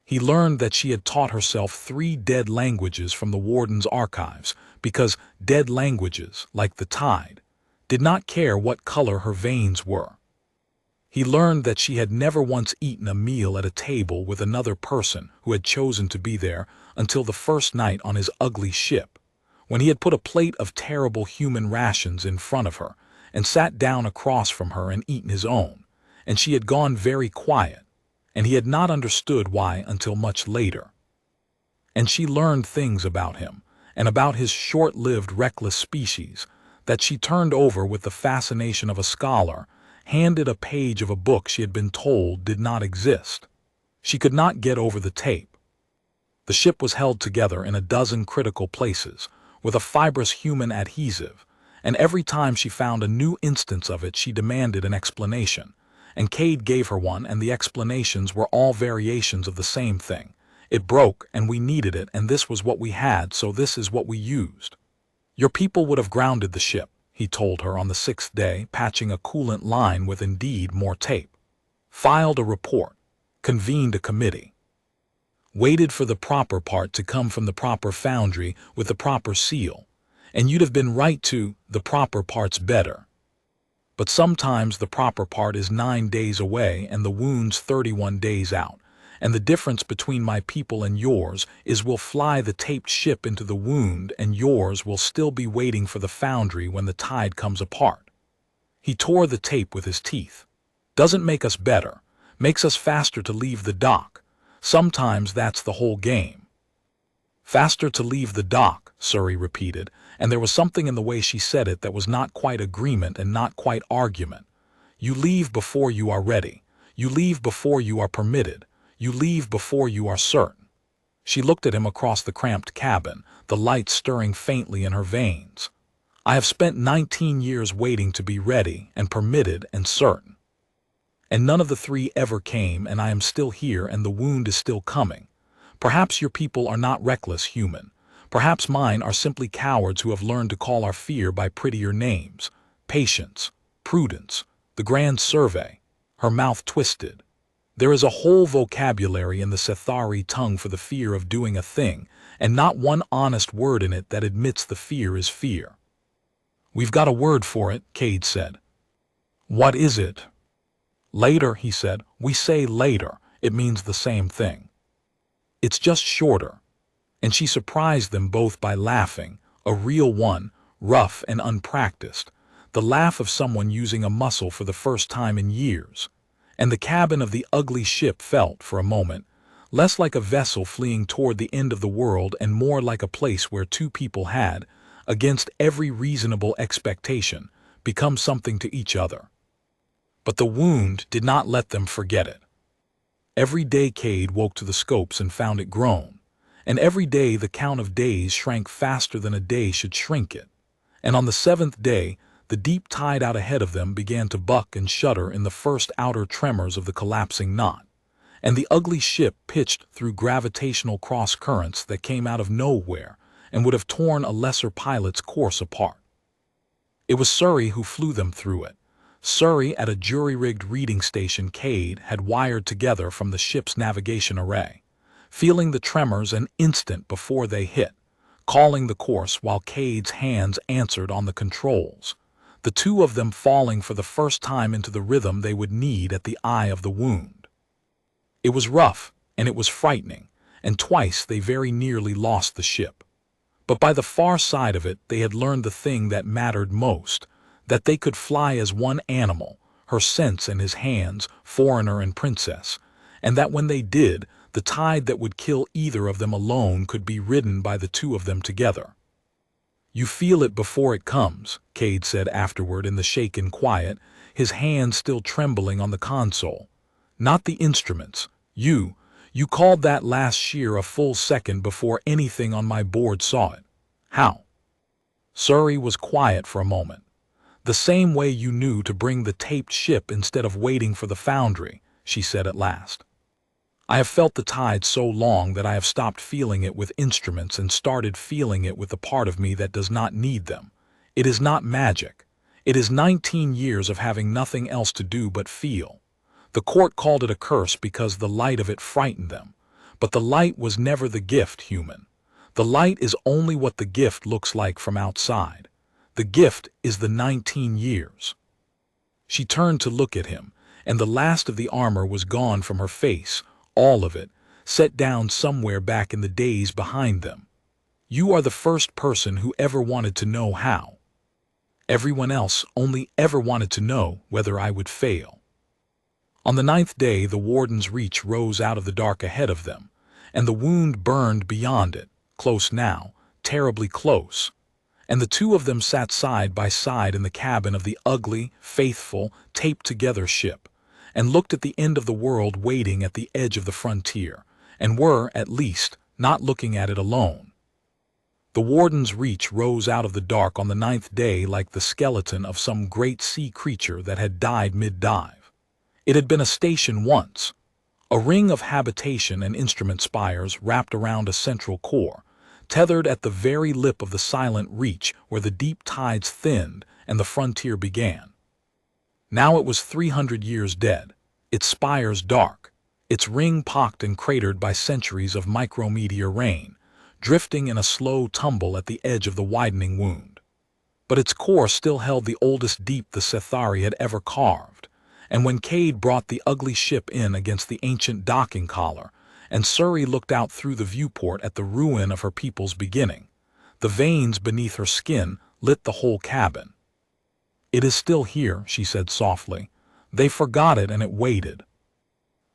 He learned that she had taught herself 3 dead languages from the Warden's archives because dead languages, like the tide, did not care what color her veins were. He learned that she had never once eaten a meal at a table with another person who had chosen to be there until the first night on his ugly ship, when he had put a plate of terrible human rations in front of her and sat down across from her and eaten his own, and she had gone very quiet, and he had not understood why until much later. And she learned things about him, and about his short-lived reckless species, that she turned over with the fascination of a scholar, handed a page of a book she had been told did not exist. She could not get over the tape. The ship was held together in a dozen critical places, with a fibrous human adhesive, and every time she found a new instance of it she demanded an explanation, and Cade gave her one, and the explanations were all variations of the same thing. It broke, and we needed it, and this was what we had, so this is what we used. Your people would have grounded the ship, he told her on the 6th day, patching a coolant line with indeed more tape. Filed a report, convened a committee. Waited for the proper part to come from the proper foundry with the proper seal, and you'd have been right to the proper part's better. But sometimes the proper part is 9 days away and the wound's 31 days out, and the difference between my people and yours is we'll fly the taped ship into the wound and yours will still be waiting for the foundry when the tide comes apart. He tore the tape with his teeth. Doesn't make us better, makes us faster to leave the dock. Sometimes that's the whole game. Faster to leave the dock, Sirae repeated, and there was something in the way she said it that was not quite agreement and not quite argument. You leave before you are ready. You leave before you are permitted. You leave before you are certain. She looked at him across the cramped cabin, the light stirring faintly in her veins. I have spent 19 years waiting to be ready and permitted and certain. And none of the three ever came, and I am still here, and the wound is still coming. Perhaps your people are not reckless human. Perhaps mine are simply cowards who have learned to call our fear by prettier names. Patience, prudence, the grand survey. Her mouth twisted. There is a whole vocabulary in the Sethari tongue for the fear of doing a thing, and not one honest word in it that admits the fear is fear. We've got a word for it, Cade said. What is it? Later, he said. We say later. It means the same thing. It's just shorter. And she surprised them both by laughing, a real one, rough and unpracticed, the laugh of someone using a muscle for the first time in years. And the cabin of the ugly ship felt, for a moment, less like a vessel fleeing toward the end of the world and more like a place where two people had, against every reasonable expectation, become something to each other. But the wound did not let them forget it. Every day Cade woke to the scopes and found it grown, and every day the count of days shrank faster than a day should shrink it. And on the seventh day, the deep tide out ahead of them began to buck and shudder in the first outer tremors of the collapsing knot, and the ugly ship pitched through gravitational cross-currents that came out of nowhere and would have torn a lesser pilot's course apart. It was Sirae who flew them through it. Sirae at a jury-rigged reading station Cade had wired together from the ship's navigation array, feeling the tremors an instant before they hit, calling the course while Cade's hands answered on the controls, the two of them falling for the first time into the rhythm they would need at the eye of the wound. It was rough, and it was frightening, and twice they very nearly lost the ship. But by the far side of it they had learned the thing that mattered most, that they could fly as one animal, her sense in his hands, foreigner and princess, and that when they did, the tide that would kill either of them alone could be ridden by the two of them together. You feel it before it comes, Cade said afterward in the shaken quiet, his hands still trembling on the console. Not the instruments. You called that last shear a full second before anything on my board saw it. How? Sirae was quiet for a moment. The same way you knew to bring the taped ship instead of waiting for the foundry, she said at last. I have felt the tide so long that I have stopped feeling it with instruments and started feeling it with the part of me that does not need them. It is not magic. It is 19 years of having nothing else to do but feel. The court called it a curse because the light of it frightened them. But the light was never the gift, human. The light is only what the gift looks like from outside. The gift is the 19 years. She turned to look at him, and the last of the armor was gone from her face, all of it, set down somewhere back in the days behind them. You are the first person who ever wanted to know how. Everyone else only ever wanted to know whether I would fail. On the 9th day the warden's reach rose out of the dark ahead of them, and the wound burned beyond it, close now, terribly close. And the two of them sat side by side in the cabin of the ugly, faithful, taped-together ship, and looked at the end of the world waiting at the edge of the frontier, and were, at least, not looking at it alone. The warden's reach rose out of the dark on the 9th day like the skeleton of some great sea creature that had died mid-dive. It had been a station once, a ring of habitation and instrument spires wrapped around a central core, tethered at the very lip of the silent reach where the deep tides thinned and the frontier began. Now it was 300 years dead, its spires dark, its ring pocked and cratered by centuries of micrometeor rain, drifting in a slow tumble at the edge of the widening wound. But its core still held the oldest deep the Sethari had ever carved, And when Cade brought the ugly ship in against the ancient docking collar, and Sirae looked out through the viewport at the ruin of her people's beginning, the veins beneath her skin lit the whole cabin. "It is still here," she said softly. "They forgot it and it waited.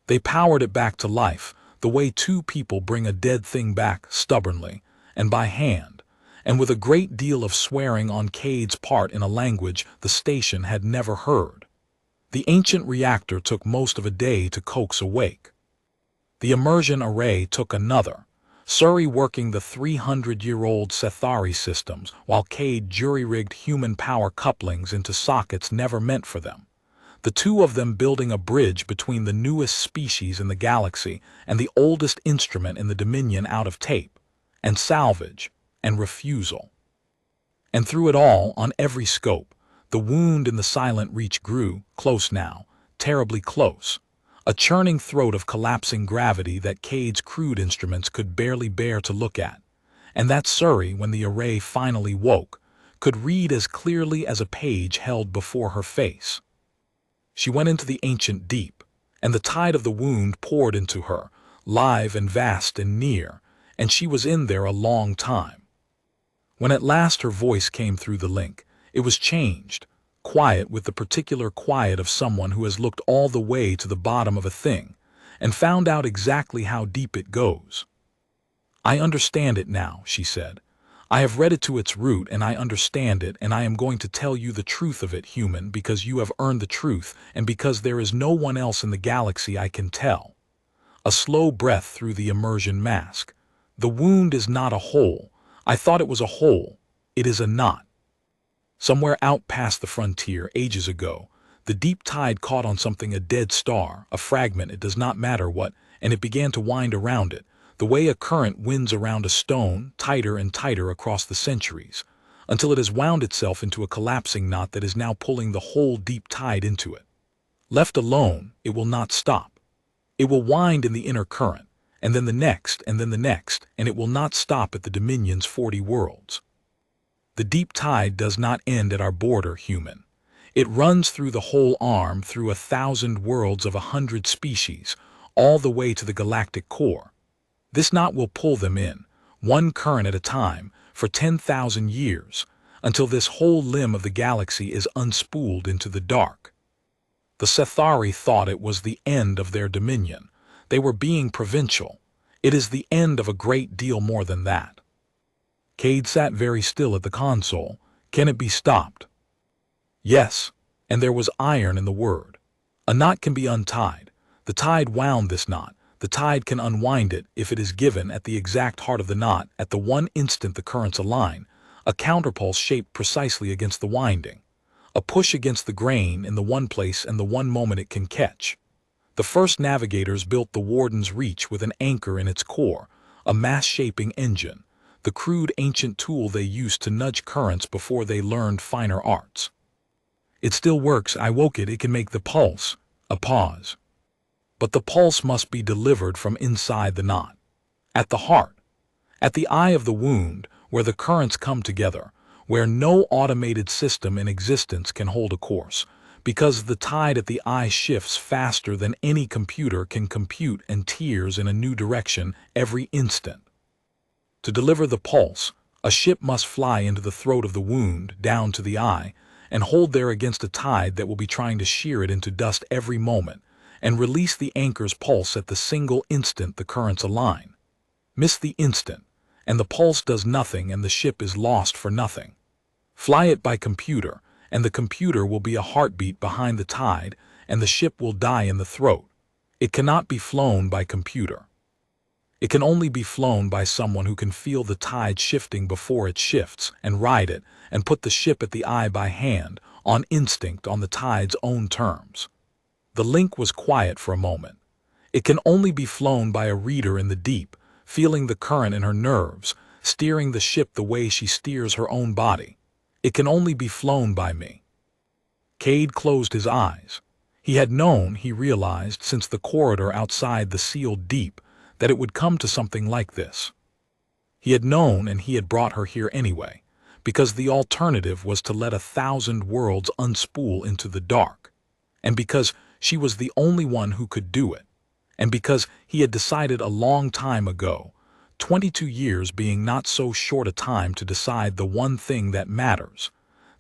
They powered it back to life, the way two people bring a dead thing back stubbornly, and by hand, and with a great deal of swearing on Cade's part in a language the station had never heard. The ancient reactor took most of a day to coax awake. The immersion array took another, Sirae working the 300-year-old Sethari systems while Cade jury-rigged human power couplings into sockets never meant for them. The two of them building a bridge between the newest species in the galaxy and the oldest instrument in the Dominion out of tape, and salvage, and refusal. And through it all, on every scope, the wound in the silent reach grew, close now, terribly close. A churning throat of collapsing gravity that Cade's crude instruments could barely bear to look at. And that Sirae, when the array finally woke, could read as clearly as a page held before her face. She went into the ancient deep, and the tide of the wound poured into her, live and vast and near, and she was in there a long time. When at last her voice came through the link, it was changed, quiet with the particular quiet of someone who has looked all the way to the bottom of a thing, and found out exactly how deep it goes. "I understand it now," she said. "I have read it to its root and I understand it, and I am going to tell you the truth of it, human, because you have earned the truth and because there is no one else in the galaxy I can tell." A slow breath through the immersion mask. "The wound is not a hole. I thought it was a hole. It is a knot. Somewhere out past the frontier, ages ago, the deep tide caught on something, a dead star, a fragment, it does not matter what, and it began to wind around it, the way a current winds around a stone, tighter and tighter across the centuries, until it has wound itself into a collapsing knot that is now pulling the whole deep tide into it. Left alone, it will not stop. It will wind in the inner current, and then the next, and then the next, and it will not stop at the Dominion's 40 worlds. The deep tide does not end at our border, human. It runs through the whole arm, through 1,000 worlds of 100 species, all the way to the galactic core. This knot will pull them in, one current at a time, for 10,000 years, until this whole limb of the galaxy is unspooled into the dark. The Sethari thought it was the end of their dominion. They were being provincial. It is the end of a great deal more than that." Cade sat very still at the console. "Can it be stopped?" "Yes," and there was iron in the word. "A knot can be untied. The tide wound this knot. The tide can unwind it if it is given at the exact heart of the knot, at the one instant the currents align, a counterpulse shaped precisely against the winding, a push against the grain in the one place and the one moment it can catch. The first navigators built the Warden's Reach with an anchor in its core, a mass-shaping engine, the crude ancient tool they used to nudge currents before they learned finer arts. It still works. I woke it. It can make the pulse." A pause. "But the pulse must be delivered from inside the knot. At the heart. At the eye of the wound, where the currents come together, where no automated system in existence can hold a course, because the tide at the eye shifts faster than any computer can compute and tears in a new direction every instant. To deliver the pulse, a ship must fly into the throat of the wound, down to the eye, and hold there against a tide that will be trying to shear it into dust every moment, and release the anchor's pulse at the single instant the currents align. Miss the instant, and the pulse does nothing and the ship is lost for nothing. Fly it by computer, and the computer will be a heartbeat behind the tide, and the ship will die in the throat. It cannot be flown by computer. It can only be flown by someone who can feel the tide shifting before it shifts, and ride it, and put the ship at the eye by hand, on instinct, on the tide's own terms." The link was quiet for a moment. "It can only be flown by a reader in the deep, feeling the current in her nerves, steering the ship the way she steers her own body. It can only be flown by me." Cade closed his eyes. He had known, he realized, since the corridor outside the sealed deep, that it would come to something like this. He had known, and he had brought her here anyway, because the alternative was to let 1,000 worlds unspool into the dark. and because she was the only one who could do it, and because he had decided a long time ago, 22 years being not so short a time to decide the one thing that matters,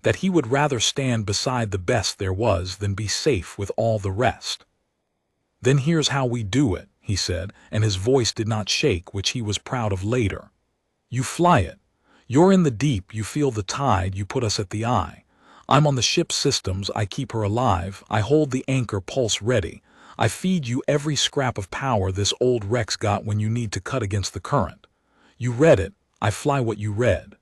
that he would rather stand beside the best there was than be safe with all the rest. "Then here's how we do it," he said, and his voice did not shake, which he was proud of later. "You fly it. You're in the deep, you feel the tide, you put us at the eye. I'm on the ship's systems, I keep her alive, I hold the anchor pulse ready. I feed you every scrap of power this old wreck's got when you need to cut against the current. You read it, I fly what you read.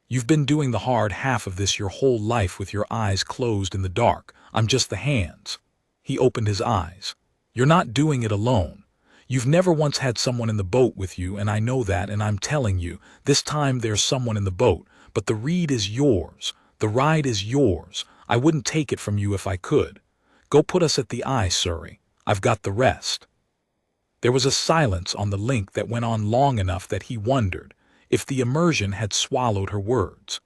You've been doing the hard half of this your whole life with your eyes closed in the dark. I'm just the hands." He opened his eyes. "You're not doing it alone. You've never once had someone in the boat with you, and I know that, and I'm telling you, this time there's someone in the boat, but the reed is yours. The ride is yours. I wouldn't take it from you if I could. Go put us at the eye, Sirae. I've got the rest." There was a silence on the link that went on long enough that he wondered if the immersion had swallowed her words.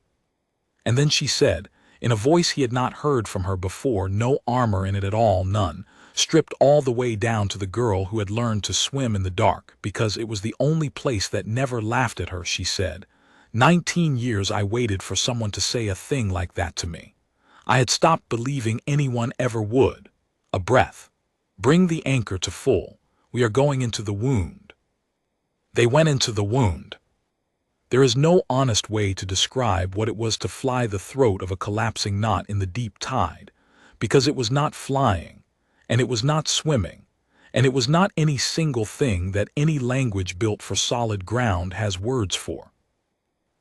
And then she said, in a voice he had not heard from her before, no armor in it at all, none, stripped all the way down to the girl who had learned to swim in the dark because it was the only place that never laughed at her, she said, 19 years I waited for someone to say a thing like that to me. I had stopped believing anyone ever would. A breath. Bring the anchor to full. We are going into the wound. They went into the wound. There is no honest way to describe what it was to fly the throat of a collapsing knot in the deep tide, because it was not flying, and it was not swimming, and it was not any single thing that any language built for solid ground has words for.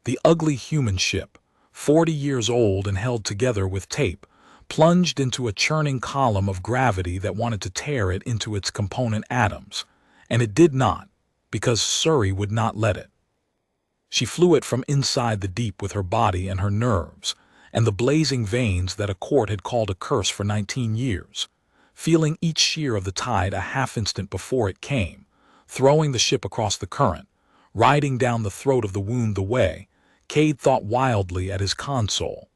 The ugly human ship, 40 years old and held together with tape, plunged into a churning column of gravity that wanted to tear it into its component atoms, and it did not, because Sirae would not let it. She flew it from inside the deep with her body and her nerves, and the blazing veins that a court had called a curse for 19 years, feeling each shear of the tide a half-instant before it came, throwing the ship across the current, riding down the throat of the wound the way, Cade thought wildly at his console,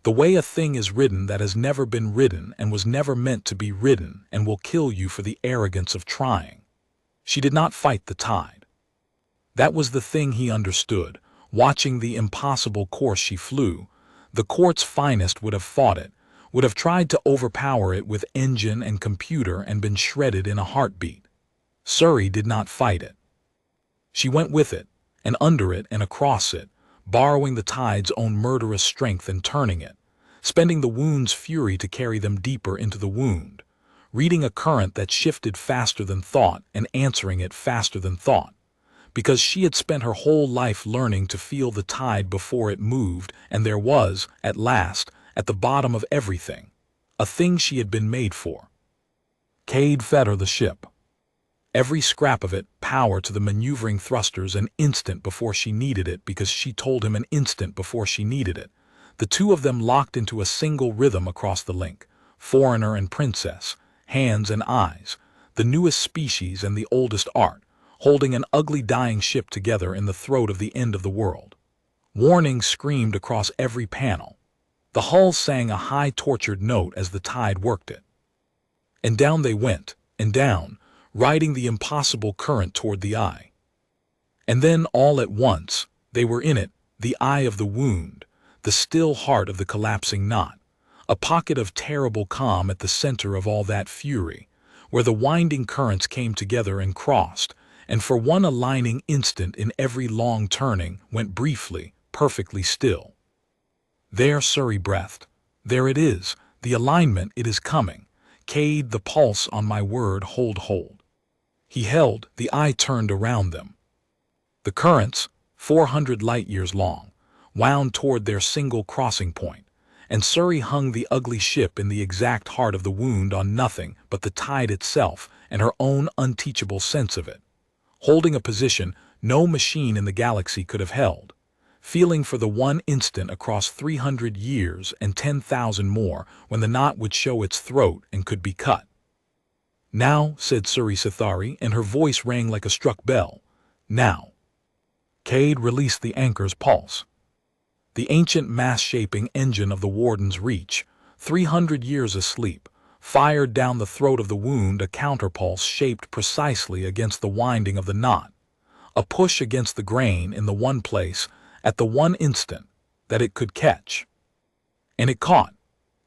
the way a thing is ridden that has never been ridden and was never meant to be ridden and will kill you for the arrogance of trying. She did not fight the tide. That was the thing he understood, watching the impossible course she flew. The court's finest would have fought it, would have tried to overpower it with engine and computer and been shredded in a heartbeat. Sirae did not fight it. She went with it, and under it and across it, borrowing the tide's own murderous strength and turning it, spending the wound's fury to carry them deeper into the wound, reading a current that shifted faster than thought and answering it faster than thought, because she had spent her whole life learning to feel the tide before it moved, and there was, at last, at the bottom of everything, a thing she had been made for. Cade fed her the ship. Every scrap of it, power to the maneuvering thrusters an instant before she needed it because she told him an instant before she needed it. The two of them locked into a single rhythm across the link, foreigner and princess, hands and eyes, the newest species and the oldest art, holding an ugly dying ship together in the throat of the end of the world. Warning screamed across every panel. The hull sang a high tortured note as the tide worked it. And down they went, and down, riding the impossible current toward the eye. And then, all at once, they were in it, the eye of the wound, the still heart of the collapsing knot, a pocket of terrible calm at the center of all that fury, where the winding currents came together and crossed, and for one aligning instant in every long turning went briefly, perfectly still. There Sirae breathed. There it is, the alignment, it is coming. Cade, the pulse on my word, hold. He held, the eye turned around them. The currents, 400 light-years long, wound toward their single crossing point, and Sirae hung the ugly ship in the exact heart of the wound on nothing but the tide itself and her own unteachable sense of it, holding a position no machine in the galaxy could have held, feeling for the one instant across 300 years and 10,000 more when the knot would show its throat and could be cut. "Now," said Sirae Sethari, and her voice rang like a struck bell. "Now." Cade released the anchor's pulse. The ancient mass-shaping engine of the Warden's Reach, 300 years asleep, fired down the throat of the wound a counterpulse shaped precisely against the winding of the knot, a push against the grain in the one place, at the one instant, that it could catch. And it caught.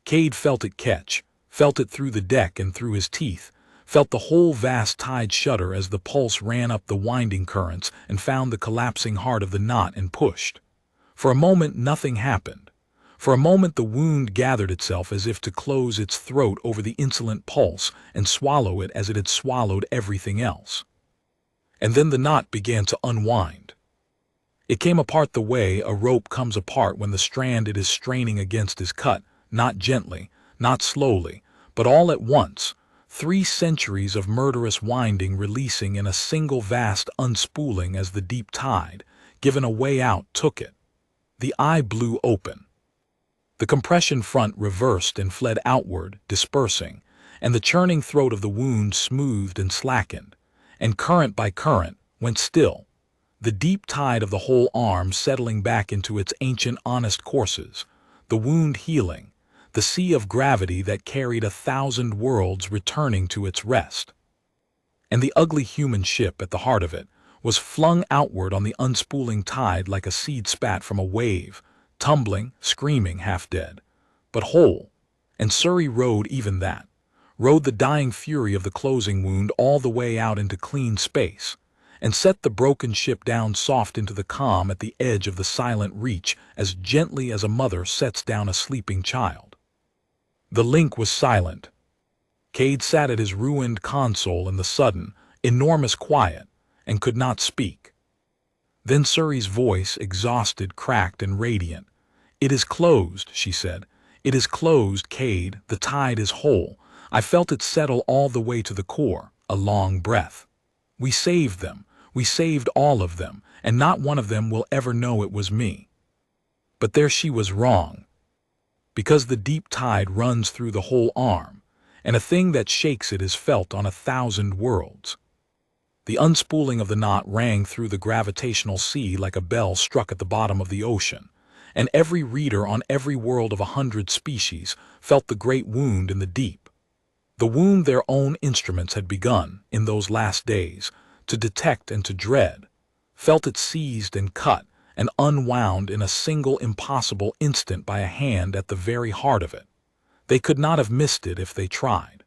Cade felt it catch, felt it through the deck and through his teeth, felt the whole vast tide shudder as the pulse ran up the winding currents and found the collapsing heart of the knot and pushed. For a moment nothing happened. For a moment the wound gathered itself as if to close its throat over the insolent pulse and swallow it as it had swallowed everything else. And then the knot began to unwind. It came apart the way a rope comes apart when the strand it is straining against is cut, not gently, not slowly, but all at once, 3 centuries of murderous winding releasing in a single vast unspooling as the deep tide, given a way out, took it. The eye blew open. The compression front reversed and fled outward, dispersing, and the churning throat of the wound smoothed and slackened, and current by current went still, the deep tide of the whole arm settling back into its ancient honest courses, the wound healing, the sea of gravity that carried 1,000 worlds returning to its rest. And the ugly human ship at the heart of it was flung outward on the unspooling tide like a seed spat from a wave, tumbling, screaming, half dead, but whole. And Sirae rode even that, rode the dying fury of the closing wound all the way out into clean space, and set the broken ship down soft into the calm at the edge of the silent reach as gently as a mother sets down a sleeping child. The link was silent. Cade sat at his ruined console in the sudden, enormous quiet, and could not speak. Then Sirae's voice, exhausted, cracked, and radiant. "It is closed," she said. "It is closed, Cade. The tide is whole. I felt it settle all the way to the core." A long breath. "We saved them. We saved all of them, and not one of them will ever know it was me." But there she was wrong. Because the deep tide runs through the whole arm, and a thing that shakes it is felt on 1,000 worlds. The unspooling of the knot rang through the gravitational sea like a bell struck at the bottom of the ocean, and every reader on every world of 100 species felt the great wound in the deep. The wound their own instruments had begun, in those last days, to detect and to dread, felt it seized and cut and unwound in a single impossible instant by a hand at the very heart of it. They could not have missed it if they tried.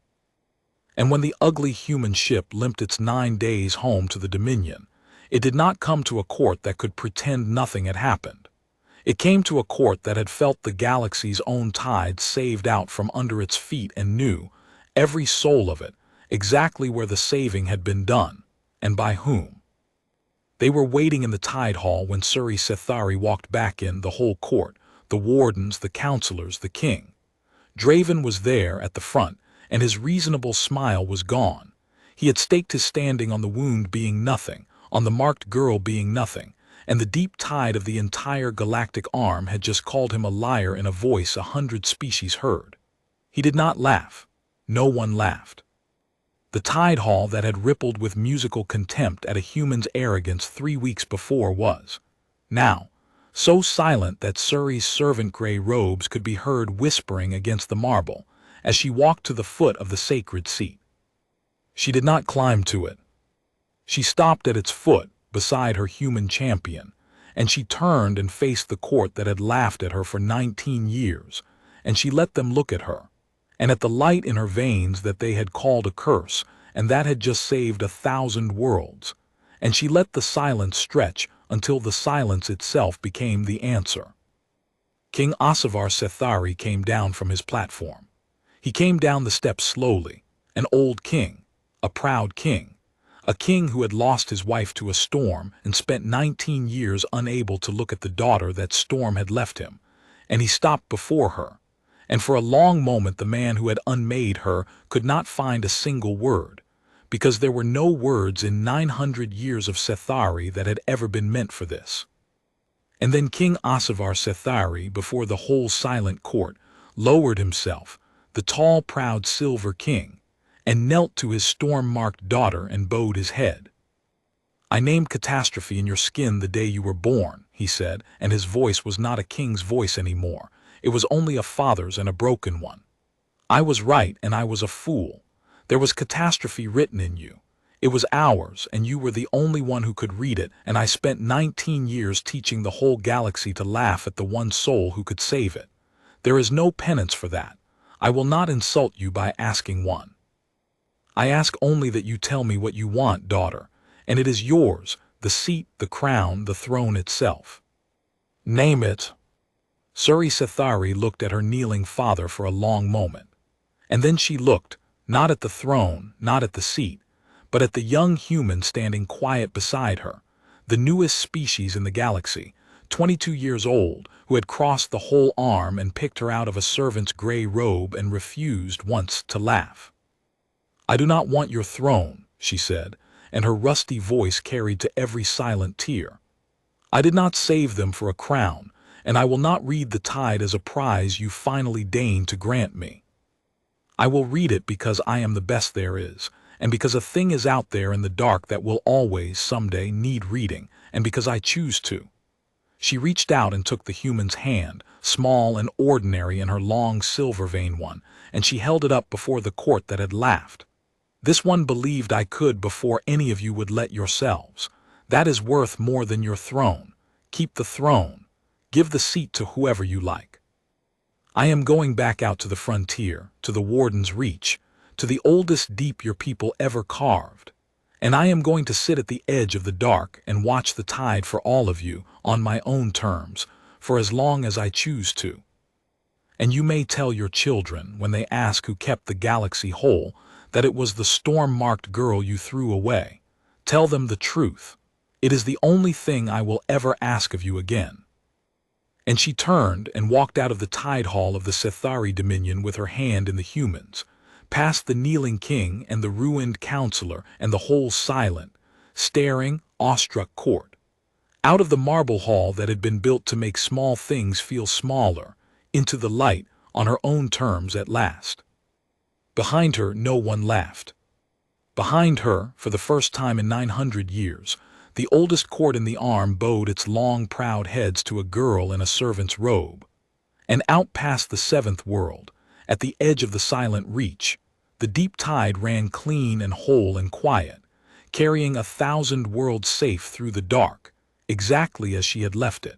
And when the ugly human ship limped its 9 days home to the Dominion, it did not come to a court that could pretend nothing had happened. It came to a court that had felt the galaxy's own tide saved out from under its feet and knew, every soul of it, exactly where the saving had been done, and by whom. They were waiting in the tide hall when Sirae Sethari walked back in, the whole court, the wardens, the counselors, the king. Draven was there at the front, and his reasonable smile was gone. He had staked his standing on the wound being nothing, on the marked girl being nothing, and the deep tide of the entire galactic arm had just called him a liar in a voice 100 species heard. He did not laugh. No one laughed. The tide hall that had rippled with musical contempt at a human's arrogance 3 weeks before was, now, so silent that Sirae's servant gray robes could be heard whispering against the marble as she walked to the foot of the sacred seat. She did not climb to it. She stopped at its foot, beside her human champion, and she turned and faced the court that had laughed at her for 19 years, and she let them look at her, and at the light in her veins that they had called a curse, and that had just saved 1,000 worlds, and she let the silence stretch until the silence itself became the answer. King Sirae Sethari came down from his platform. He came down the steps slowly, an old king, a proud king, a king who had lost his wife to a storm and spent 19 years unable to look at the daughter that storm had left him, and he stopped before her, and for a long moment the man who had unmade her could not find a single word, because there were no words in 900 years of Sethari that had ever been meant for this. And then King Sirae Sethari, before the whole silent court, lowered himself, the tall, proud silver king, and knelt to his storm-marked daughter and bowed his head. "I named catastrophe in your skin the day you were born," he said, and his voice was not a king's voice anymore. It was only a father's, and a broken one. I was right and I was a fool. There was catastrophe written in you. It was ours, and you were the only one who could read it, and I spent 19 years teaching the whole galaxy to laugh at the one soul who could save it. There is no penance for that. I will not insult you by asking one. I ask only that you tell me what you want, daughter, and it is yours, the seat, the crown, the throne itself. Name it. Sirae Sethari looked at her kneeling father for a long moment. And then she looked, not at the throne, not at the seat, but at the young human standing quiet beside her, the newest species in the galaxy, 22 years old, who had crossed the whole arm and picked her out of a servant's gray robe and refused once to laugh. I do not want your throne, she said, and her rusty voice carried to every silent tear. I did not save them for a crown, and I will not read the tide as a prize you finally deign to grant me. I will read it because I am the best there is, and because a thing is out there in the dark that will always, someday, need reading, and because I choose to. She reached out and took the human's hand, small and ordinary in her long silver-veined one, and she held it up before the court that had laughed. This one believed I could before any of you would let yourselves. That is worth more than your throne. Keep the throne. Give the seat to whoever you like. I am going back out to the frontier, to the Warden's Reach, to the oldest deep your people ever carved. And I am going to sit at the edge of the dark and watch the tide for all of you, on my own terms, for as long as I choose to. And you may tell your children, when they ask who kept the galaxy whole, that it was the storm-marked girl you threw away. Tell them the truth. It is the only thing I will ever ask of you again. And she turned and walked out of the tide hall of the Sethari Dominion with her hand in the human's, past the kneeling king and the ruined counselor and the whole silent, staring, awestruck court, out of the marble hall that had been built to make small things feel smaller, into the light, on her own terms at last. Behind her, no one laughed. Behind her, for the first time in 900 years, the oldest court in the arm bowed its long, proud heads to a girl in a servant's robe. And out past the seventh world, at the edge of the silent reach, the deep tide ran clean and whole and quiet, carrying 1,000 worlds safe through the dark, exactly as she had left it.